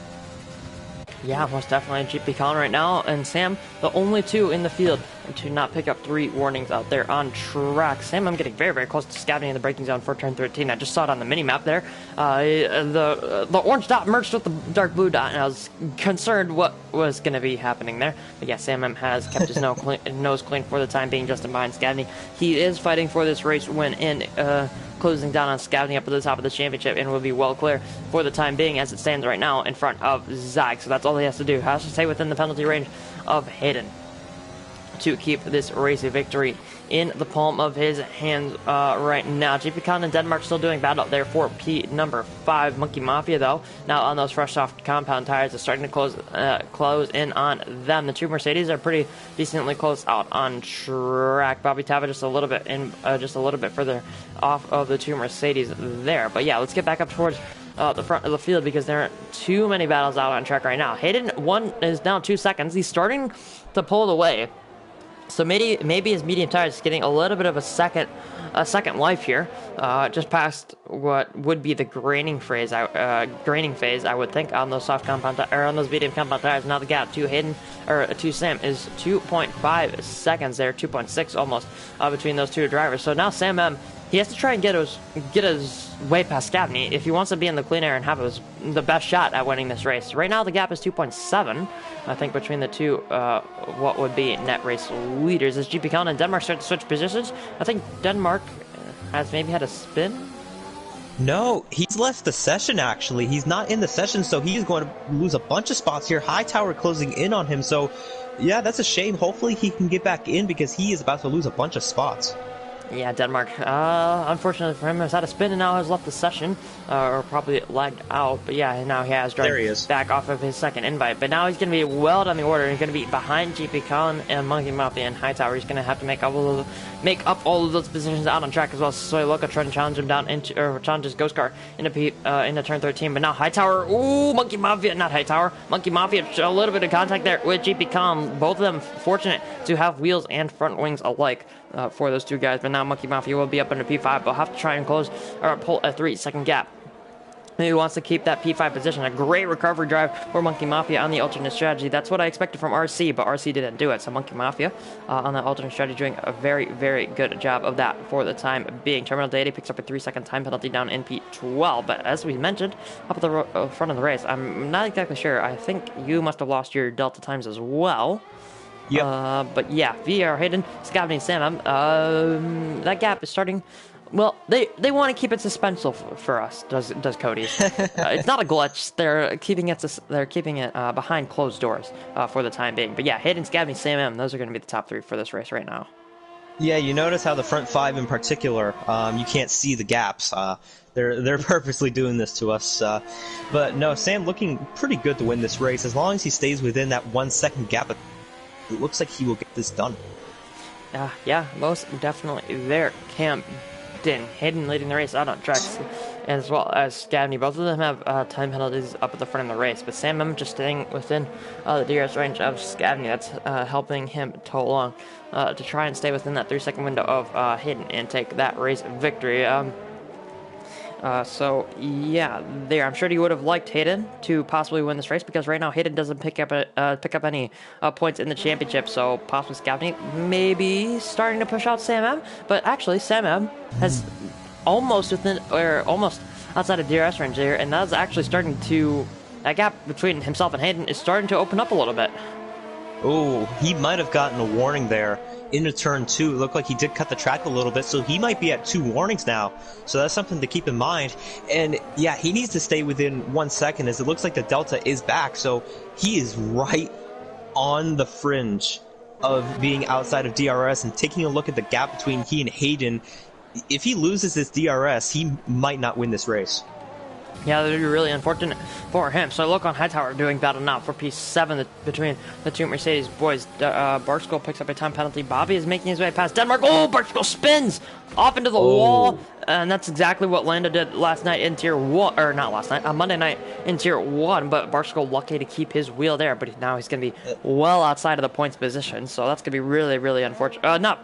Yeah, most definitely GP Colin right now, and Sam, the only two in the field to not pick up 3 warnings out there on track. Sam, I'm getting very, very close to Skadny in the braking zone for turn 13. I just saw it on the mini-map there. The orange dot merged with the dark blue dot, and I was concerned what was going to be happening there. But yeah, Sam has kept his nose clean for the time being, just in behind Skadny. He is fighting for this race win in closing down on Skadny up to the top of the championship, and will be well clear for the time being as it stands right now in front of Zag. So that's all he has to do. Has to stay within the penalty range of Hayden. to keep this race victory in the palm of his hands right now. GP Con in Denmark still doing battle there for P number 5. Monkey Mafia, though, now on those fresh soft compound tires, is starting to close in on them. The two Mercedes are pretty decently close out on track. Bobby Tava just a little bit further off of the two Mercedes there. But yeah, let's get back up towards the front of the field because there aren't too many battles out on track right now. Hayden is down 2 seconds. He's starting to pull away. So maybe his medium tire is getting a little bit of a second life here, just past what would be the graining phase. I would think on those soft compound or on those medium compound tires. Now the gap to Sam is 2.5 seconds there, 2.6 almost between those two drivers. So now Sam M, he has to try and get his way past Scavney if he wants to be in the clean air and have the best shot at winning this race. Right now the gap is 2.7, I think, between the two what would be net race leaders. As GP Con and Denmark start to switch positions, I think Denmark has maybe had a spin. No, he's left the session, actually. He's not in the session, so he's going to lose a bunch of spots here. Hightower closing in on him, so yeah, that's a shame. Hopefully he can get back in because he is about to lose a bunch of spots. Yeah, Denmark, unfortunately for him, has had a spin and now has left the session, or probably lagged out. But yeah, now he has driven back off of his second invite. But now he's going to be well down the order. He's going to be behind GP Colin and Monkey Mafia and Hightower. He's going to have to make up all of those positions out on track as well. Soy Loca trying to challenge him down challenge his Ghost Car into turn 13. But now Hightower, ooh, Monkey Mafia, not Hightower. Monkey Mafia, a little bit of contact there with GP Colin. Both of them fortunate to have wheels and front wings alike for those two guys. But now Monkey Mafia will be up into P5. They'll have to try and pull a 3-second gap. He wants to keep that P5 position. A great recovery drive for Monkey Mafia on the alternate strategy. That's what I expected from RC, but RC didn't do it. So Monkey Mafia on that alternate strategy doing a very, very good job of that for the time being. Terminal Deity picks up a 3-second time penalty down in P12. But as we mentioned, up at the front of the race, I'm not exactly sure. I think you must have lost your Delta times as well. Yep. But yeah, VR, Hayden, Scavney, and Sam, that gap is starting. Well, they want to keep it suspenseful for us. Does Cody? It's not a glitch. They're keeping it behind closed doors for the time being. But yeah, Hayden, Scavney, Sam M, those are going to be the top 3 for this race right now. Yeah, you notice how the front 5 in particular, you can't see the gaps. They're purposely doing this to us. But no, Sam looking pretty good to win this race as long as he stays within that 1-second gap. It looks like he will get this done. Yeah, most definitely there. Hayden leading the race out on tracks, as well as Scavney. Both of them have time penalties up at the front of the race, but Sam M just staying within the DRS range of Scavney. That's helping him tow along to try and stay within that 3-second window of Hayden and take that race victory. So yeah, there. I'm sure he would have liked Hayden to possibly win this race because right now Hayden doesn't pick up any points in the championship. So possibly Scavney maybe starting to push out Sam M. But actually, Sam M has almost outside of DRS range here, and that's actually that gap between himself and Hayden is starting to open up a little bit. Oh, he might have gotten a warning there into turn 2. It looked like he did cut the track a little bit, so he might be at 2 warnings now. So that's something to keep in mind. And yeah, he needs to stay within 1 second as it looks like the Delta is back. So he is right on the fringe of being outside of DRS and taking a look at the gap between he and Hayden. If he loses this DRS, he might not win this race. Yeah, that would be really unfortunate for him. So look on Hightower doing battle now for P7 between the two Mercedes boys. Barkskull picks up a time penalty. Bobby is making his way past Denmark. Oh, Barkskull spins off into the wall. And that's exactly what Lando did last night in Tier 1. Or not last night, on Monday night in Tier 1. But Barkskull lucky to keep his wheel there. But now he's going to be well outside of the points position. So that's going to be really, really unfortunate.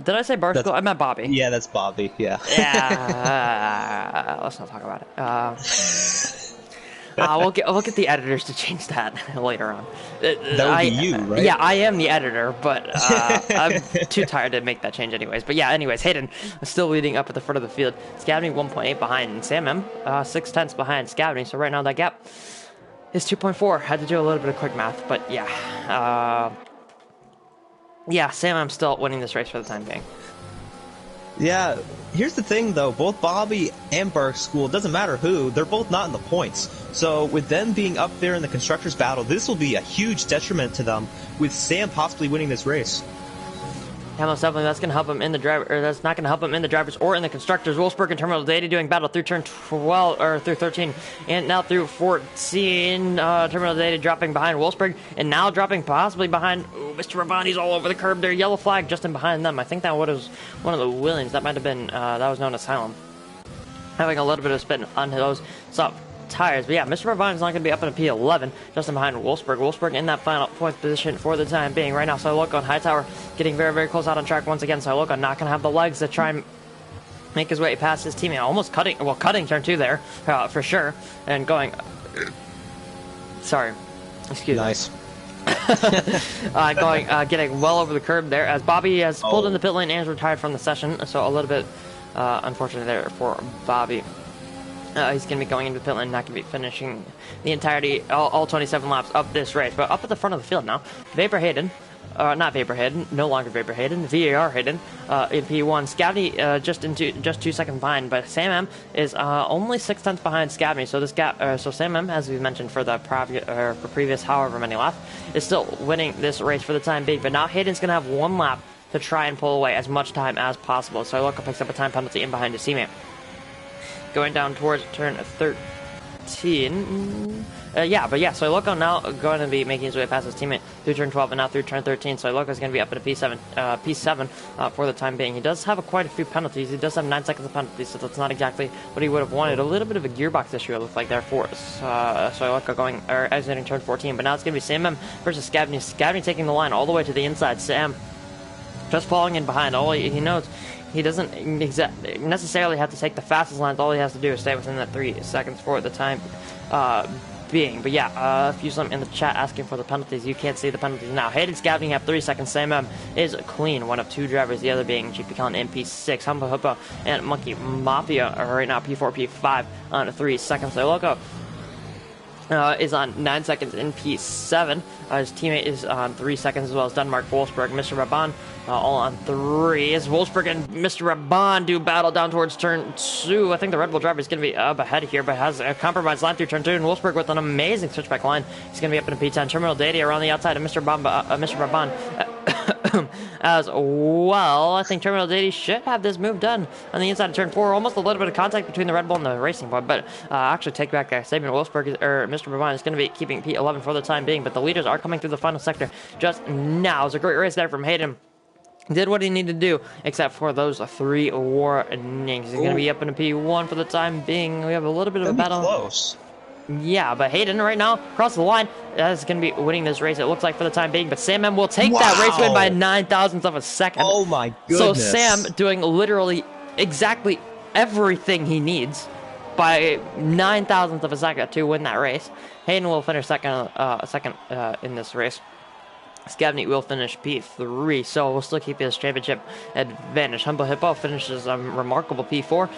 Did I say Barkskull? I meant Bobby. Yeah, that's Bobby, yeah. Yeah, let's not talk about it. We'll get the editors to change that later on. That would be you, right? Yeah, I am the editor, but I'm too tired to make that change anyways. But yeah, anyways, Hayden is still leading up at the front of the field. Scavney 1.8 behind, and Sam M 6/10 behind Scavney. So right now that gap is 2.4. Had to do a little bit of quick math, but yeah. Yeah, Sam, I'm still winning this race for the time being. Yeah, here's the thing though, both Bobby and Barkskull, it doesn't matter who, they're both not in the points. So with them being up there in the Constructors' battle, this will be a huge detriment to them, with Sam possibly winning this race. most definitely that's going to help him in the driver, or that's not going to help him in the drivers or in the constructors. Wolfsburg and Terminal Data doing battle through turn 12 or through 13 and now through 14. Terminal Data dropping behind Wolfsburg and now dropping possibly behind Mr. Rabani's all over the curb there. Yellow flag just in behind them. I think that was one of the Williams. That might have been that was known as Asylum. Having a little bit of spin on those soft tires. But yeah, Mr. Rabban is not going to be up in a P11, just in behind Wolfsburg. Wolfsburg in that final points position for the time being. Right now, so look on Hightower getting very, very close out on track once again. So look on not going to have the legs to try and make his way past his teammate. Almost cutting turn 2 there, for sure. And going, sorry, excuse me. Nice. Getting well over the curb there as Bobby has pulled in the pit lane and is retired from the session. So a little bit unfortunate there for Bobby. He's going to be going into the pit lane, not going to be finishing the entirety, all 27 laps of this race. But up at the front of the field now, Vapor Hayden, not Vapor Hayden, no longer Vapor Hayden, VAR Hayden, in P1. Scavney just 2 seconds behind, but Sam M is only 6 tenths behind Scavney. So this gap, so Sam M, as we mentioned for the previous however many laps, is still winning this race for the time being. But now Hayden's going to have 1 lap to try and pull away as much time as possible. So Loco picks up a time penalty in behind his teammate. Going down towards turn 13. So Loco now going to be making his way past his teammate through turn 12 and now through turn 13. So Loco's going to be up at a P7 for the time being. He does have quite a few penalties. He does have 9 seconds of penalties, so that's not exactly what he would have wanted. A little bit of a gearbox issue, it looks like, there for us. So Loco exiting turn 14. But now it's going to be Sam M versus Scavney. Scavney taking the line all the way to the inside. Sam just falling in behind. All he knows, he doesn't necessarily have to take the fastest lines. All he has to do is stay within that 3 seconds for the time being. But yeah, a few some in the chat asking for the penalties. You can't see the penalties now. Hayden Scavney have 3 seconds. Sam M is clean. One of 2 drivers, the other being GP Con MP6. Humpa Hoopa and Monkey Mafia are right now P4, P5 on 3 seconds. So Loco is on 9 seconds in P7. His teammate is on 3 seconds as well as Denmark, Wolfsburg, Mr. Raban all on 3. As Wolfsburg and Mr. Raban do battle down towards turn 2. I think the Red Bull driver is going to be up ahead here, but has a compromised line through turn 2. And Wolfsburg with an amazing switchback line. He's going to be up in a P10. Terminal Data around the outside of Mr. Raban. As well, I think Terminal Data should have this move done on the inside of turn 4. Almost a little bit of contact between the Red Bull and the Racing Pod, but actually take back that statement. Wolfsburg or Mr. Raban is going to be keeping P11 for the time being, but the leaders are coming through the final sector just now. It's a great race there from Hayden. Did what he needed to do, except for those 3 warnings. He's going to be up in a P1 for the time being. We have a little bit of a battle. Close. Yeah, but Hayden right now, across the line, is going to be winning this race, it looks like, for the time being. But Sam M will take that race win by 9 thousandths of a second. Oh, my goodness. So Sam doing literally exactly everything he needs by 9 thousandths of a second to win that race. Hayden will finish second in this race. Scavney will finish P3, so we'll still keep his championship advantage. Humble Hippo finishes a remarkable P4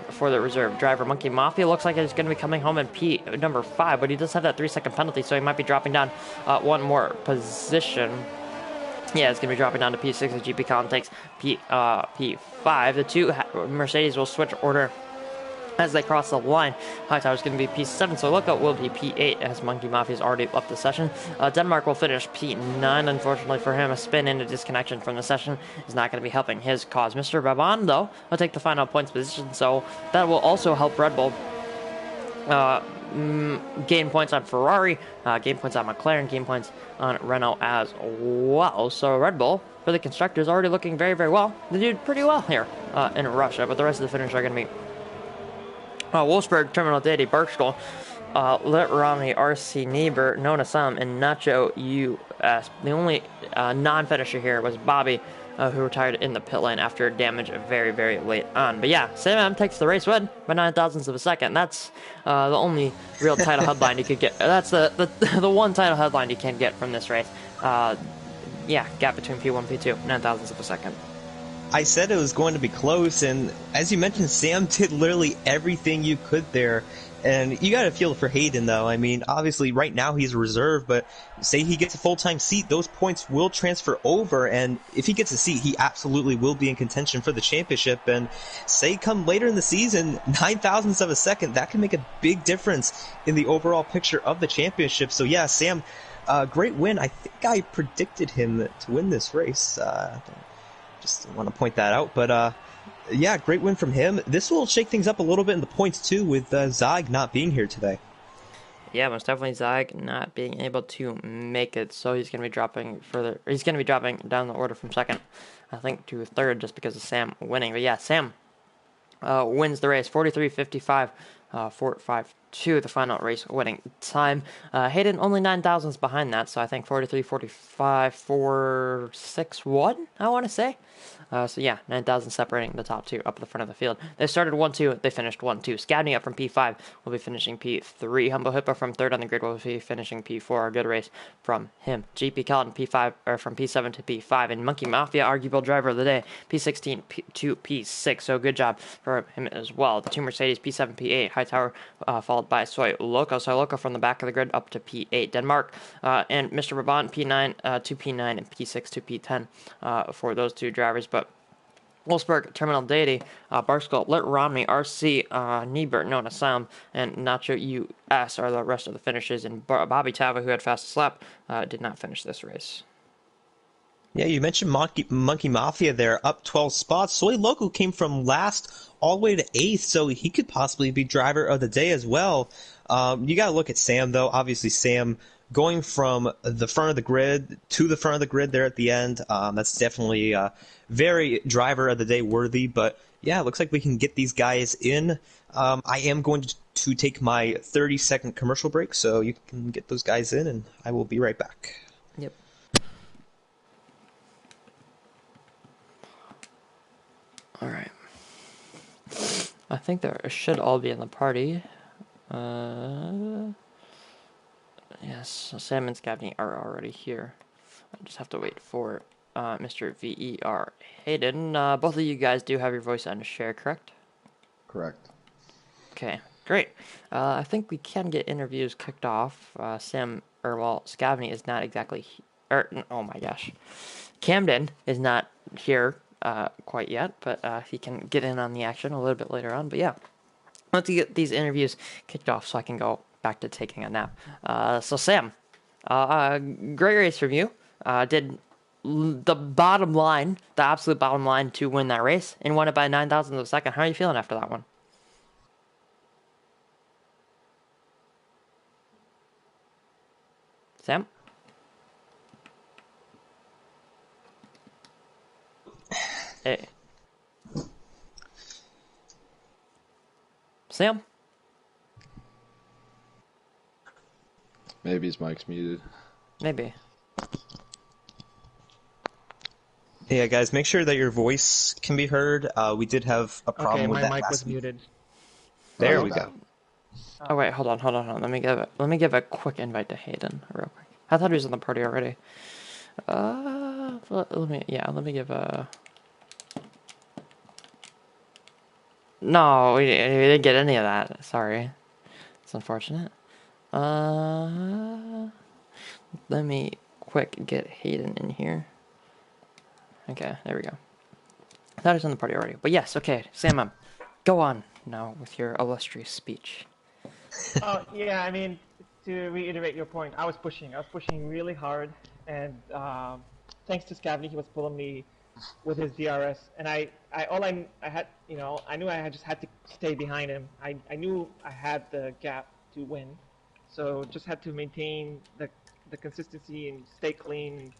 for the reserve driver. Monkey Mafia looks like he's going to be coming home in P number 5, but he does have that 3-second penalty, so he might be dropping down 1 more position. Yeah, it's going to be dropping down to P6 as GP Con takes P5. The 2 Mercedes will switch order as they cross the line. Hightower is going to be P7, so Lookout will be P8 as Monkey Mafia has already left the session. Denmark will finish P9. Unfortunately for him, a spin and a disconnection from the session is not going to be helping his cause. Mr. Baban, though, will take the final points position, so that will also help Red Bull gain points on Ferrari, gain points on McLaren, gain points on Renault as well. So Red Bull, for the constructors, already looking very, very well. They did pretty well here in Russia, but the rest of the finish are going to be Wolfsburg, Terminal Data, Berkstol, Lit Romney, RC Niebuhr, Nona Sam, and Nacho US. The only non-finisher here was Bobby, who retired in the pit lane after damage very, very late on. But yeah, Sam M takes the race win by 9 thousandths of a second. That's the only real title headline you could get. That's the one title headline you can get from this race. Yeah, gap between P1 and P2, 9 thousandths of a second. I said it was going to be close, and as you mentioned, Sam did literally everything you could there. And you got to feel for Hayden, though. I mean, obviously, right now he's a reserve, but say he gets a full-time seat, those points will transfer over, and if he gets a seat, he absolutely will be in contention for the championship. And say come later in the season, 9 thousandths of a second, that can make a big difference in the overall picture of the championship. So yeah, Sam, great win. I think I predicted him to win this race. Just want to point that out. But yeah, great win from him. This will shake things up a little bit in the points too, with Zag not being here today. Yeah, most definitely Zag not being able to make it, so he's going to be dropping further. He's going to be dropping down the order from second, I think, to third, just because of Sam winning. But yeah, Sam wins the race, 43.55, 4.52, the final race winning time. Hayden only 9,000s behind that, so I think 43.45, 4.61, I want to say. So yeah, 9,000 separating the top two up at the front of the field. They started 1-2, they finished 1-2. Scabney up from P5 will be finishing P3. Humble Hippo from third on the grid will be finishing P4. A good race from him. GP Kelton P5 or from P7 to P5, and Monkey Mafia, arguable driver of the day, P16 to P6. So good job for him as well. The two Mercedes P7, P8. Hightower followed by Soy Loco. Soy Loco from the back of the grid up to P8. Denmark and Mr. Brabant P9 to P9 and P6 to P10 for those two drivers, but Wolfsburg, Terminal Deity, Barskoll, Lit Romney, RC, Niebert, Nona Sam, and Nacho US are the rest of the finishes. And Bobby Tava, who had fastest lap, did not finish this race. Yeah, you mentioned Monkey Mafia there, up 12 spots. Soy Loco came from last all the way to 8th, so he could possibly be driver of the day as well. You got to look at Sam, though. Obviously, Sam going from the front of the grid to the front of the grid there at the end, that's definitely very driver of the day worthy. But yeah, it looks like we can get these guys in. I am going to take my 30-second commercial break, so you can get those guys in, and I will be right back. Yep. All right. I think there should all be in the party. Yes, Sam and Scabney are already here. I just have to wait for Mr. VER Hayden. Both of you guys do have your voice on share, correct? Correct. Okay, great. I think we can get interviews kicked off. Scabney is not exactly oh my gosh. Camden is not here quite yet, but he can get in on the action a little bit later on. But yeah, let's get these interviews kicked off so I can go back to taking a nap. So Sam, great race from you. Did the bottom line, the absolute bottom line to win that race and won it by 9,000ths of a second. How are you feeling after that one? Sam? Hey. Sam? Maybe his mic's muted. Maybe. Yeah, guys, make sure that your voice can be heard. We did have a problem with that my mic last was week. muted. There Oh, we okay. go. Oh wait, hold on. Let me give a quick invite to Hayden real quick. I thought he was in the party already. Let me give a. No, we didn't get any of that. Sorry, it's unfortunate. Let me quick get Hayden in here. Okay, there we go. I thought he was in the party already, but yes, okay, Sam, go on now with your illustrious speech. Yeah, I mean, to reiterate your point, I was pushing really hard, and thanks to Scavney, he was pulling me with his DRS, and I had, I knew I just had to stay behind him. I knew I had the gap to win, so just had to maintain the consistency and stay clean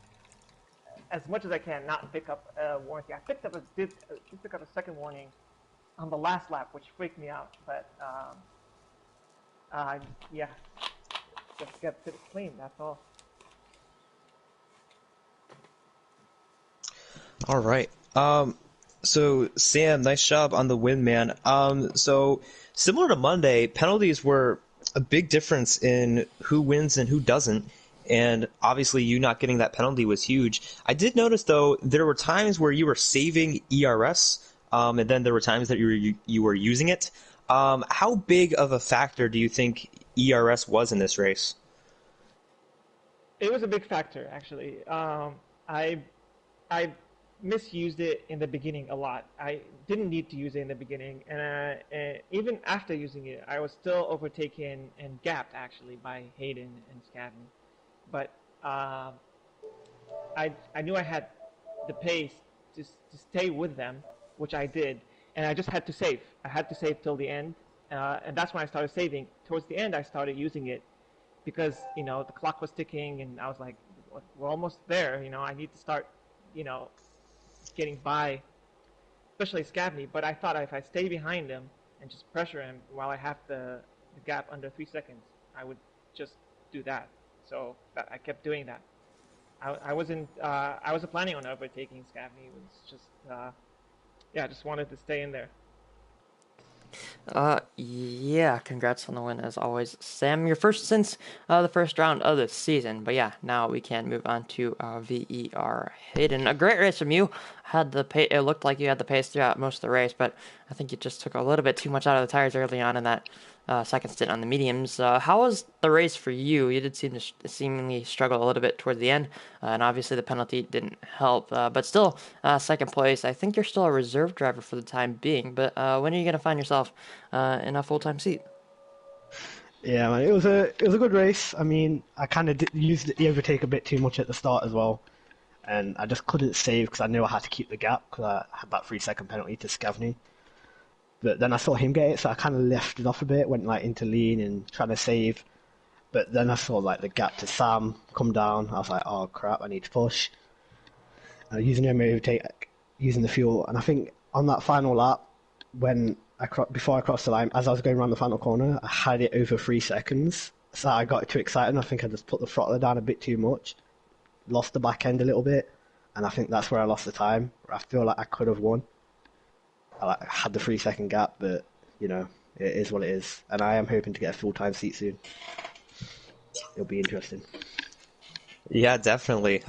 as much as I can, not pick up a warning. I did pick up a second warning on the last lap, which freaked me out, but yeah, just get it clean, that's all. All right. So Sam, nice job on the win, man. So similar to Monday, penalties were a big difference in who wins and who doesn't. And obviously, you not getting that penalty was huge. I did notice, though, there were times where you were saving ERS, and then there were times that you were using it. How big of a factor do you think ERS was in this race? It was a big factor, actually. I misused it in the beginning a lot. I didn't need to use it in the beginning, and even after using it, I was still overtaken and gapped, actually, by Hayden and Scadden. But I knew I had the pace to stay with them, which I did, and I just had to save. I had to save till the end, and that's when I started saving. Towards the end, I started using it because the clock was ticking, and I was like, we're almost there. I need to start, getting by, especially Scavney. But I thought if I stay behind him and just pressure him while I have the gap under 3 seconds, I would just do that. So I kept doing that. I wasn't planning on overtaking Scavney. It was just I just wanted to stay in there. Yeah, congrats on the win as always, Sam. Your first since the first round of the season. But yeah, now we can move on to VER Hayden. A great race from you. Had the pace. It looked like you had the pace throughout most of the race, but I think you just took a little bit too much out of the tires early on in that second stint on the mediums. How was the race for you? You did seem to seemingly struggle a little bit towards the end, and obviously the penalty didn't help. But still, second place. I think you're still a reserve driver for the time being. But when are you going to find yourself in a full-time seat? Yeah, man, it was a good race. I mean, I kind of used the overtake a bit too much at the start as well, and I just couldn't save because I knew I had to keep the gap because I had that 3 second penalty to Scavney. But then I saw him get it, so I kind of left it off a bit, went like into lean and trying to save. But then I saw like the gap to Sam come down. I was like, oh crap, I need to push. Using him overtake, using the fuel, and I think on that final lap, when before I crossed the line, as I was going around the final corner, I had it over 3 seconds. So I got too excited. I think I just put the throttle down a bit too much, lost the back end a little bit, and I think that's where I lost the time. I feel like I could have won. I had the 3 second gap, but it is what it is, and I am hoping to get a full-time seat soon. It'll be interesting. Yeah, definitely.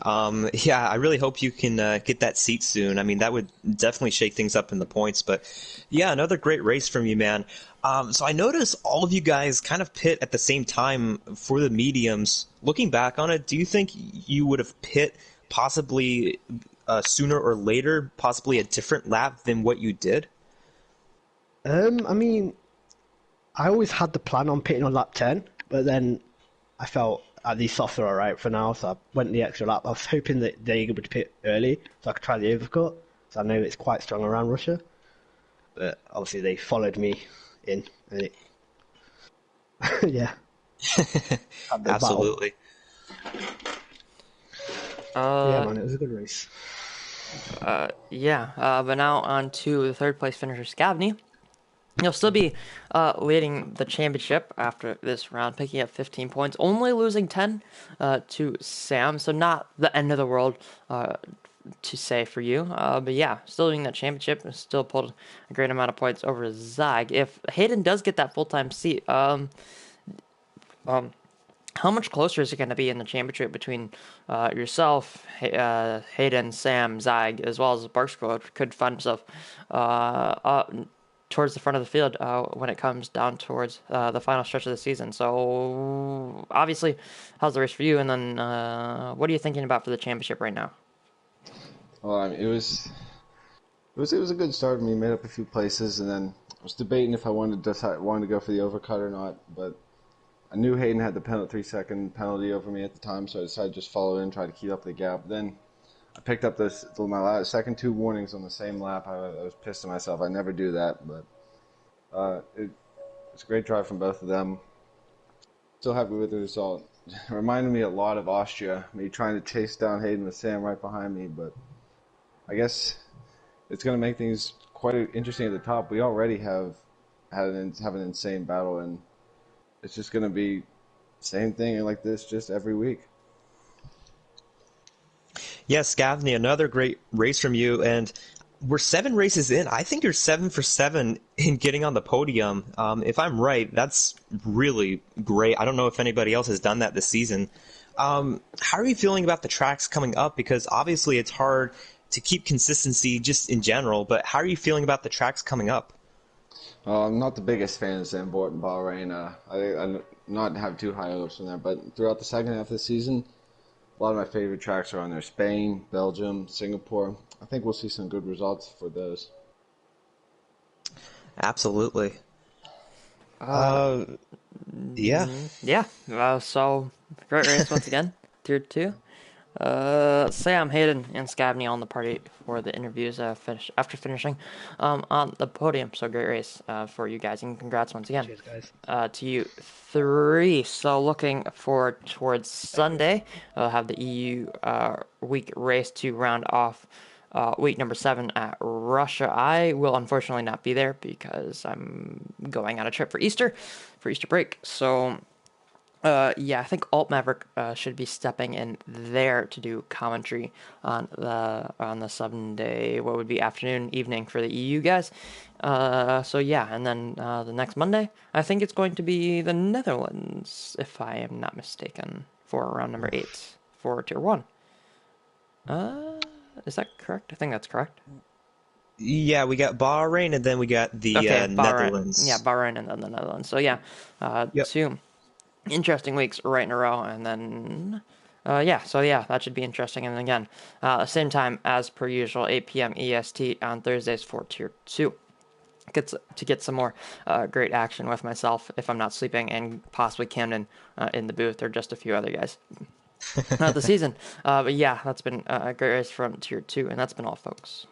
Yeah, I really hope you can get that seat soon. I mean, that would definitely shake things up in the points. But yeah, another great race from you, man. So I noticed all of you guys kind of pit at the same time for the mediums. Looking back on it, do you think you would have pit possibly sooner or later, possibly a different lap than what you did? I mean, I always had the plan on pitting on lap 10, but then I felt these softs are alright for now, so I went the extra lap. I was hoping that they would pit early so I could try the overcut, so I know it's quite strong around Russia. But obviously they followed me in, and it... yeah. Absolutely. Yeah, man, it was a good race. But now on to the third place finisher, Scavney. You'll still be leading the championship after this round, picking up 15 points, only losing 10 to Sam, so not the end of the world to say for you. But yeah, still leading that championship, still pulled a great amount of points over Zag. If Hayden does get that full-time seat, how much closer is it going to be in the championship between yourself, Hayden, Sam, Zag, as well as Barksco could find himself towards the front of the field when it comes down towards the final stretch of the season. So obviously, how's the race for you? And then what are you thinking about for the championship right now? Well, I mean, it was a good start. I mean, made up a few places, and then I was debating if I wanted to go for the overcut or not. But I knew Hayden had the 3-second penalty over me at the time, so I decided to just follow in, try to keep up the gap. Then I picked up my second 2 warnings on the same lap. I was pissed at myself. I never do that, but it's a great drive from both of them. Still happy with the result. It reminded me a lot of Austria, me trying to chase down Hayden with Sam right behind me, but I guess it's going to make things quite interesting at the top. We already have an insane battle, and it's just going to be the same thing like this just every week. Yes, Scavney, another great race from you, and we're 7 races in. I think you're 7 for 7 in getting on the podium. If I'm right, that's really great. I don't know if anybody else has done that this season. How are you feeling about the tracks coming up? Because obviously it's hard to keep consistency just in general, but how are you feeling about the tracks coming up? I'm not the biggest fan of Zandvoort and Bahrain. I not have too high hopes from there, but throughout the second half of the season, a lot of my favorite tracks are on there. Spain, Belgium, Singapore. I think we'll see some good results for those. Absolutely. Yeah. So, great race once again. Tier 2. Sam, Hayden, and Scabney on the party for the interviews after finishing on the podium. So great race for you guys, and congrats once again Cheers, guys. to you three. So looking forward towards Sunday. We'll have the EU week race to round off week number 7 at Russia. I will unfortunately not be there because I'm going on a trip for Easter break. So yeah, I think Alt Maverick should be stepping in there to do commentary on the Sunday, what would be afternoon, evening for the EU guys. So yeah, and then the next Monday, I think it's going to be the Netherlands, if I am not mistaken, for round number 8 for Tier 1. Is that correct? I think that's correct. Yeah, we got Bahrain, and then we got the Bahrain. Netherlands. Yeah, Bahrain and then the Netherlands. So yeah, Yep. 2 interesting weeks right in a row, and then that should be interesting. And again, same time as per usual, 8 p.m. EST on Thursdays for Tier 2. Get some more great action with myself if I'm not sleeping, and possibly Camden in the booth, or just a few other guys the season. But yeah, that's been a great race from Tier 2, and that's been all, folks.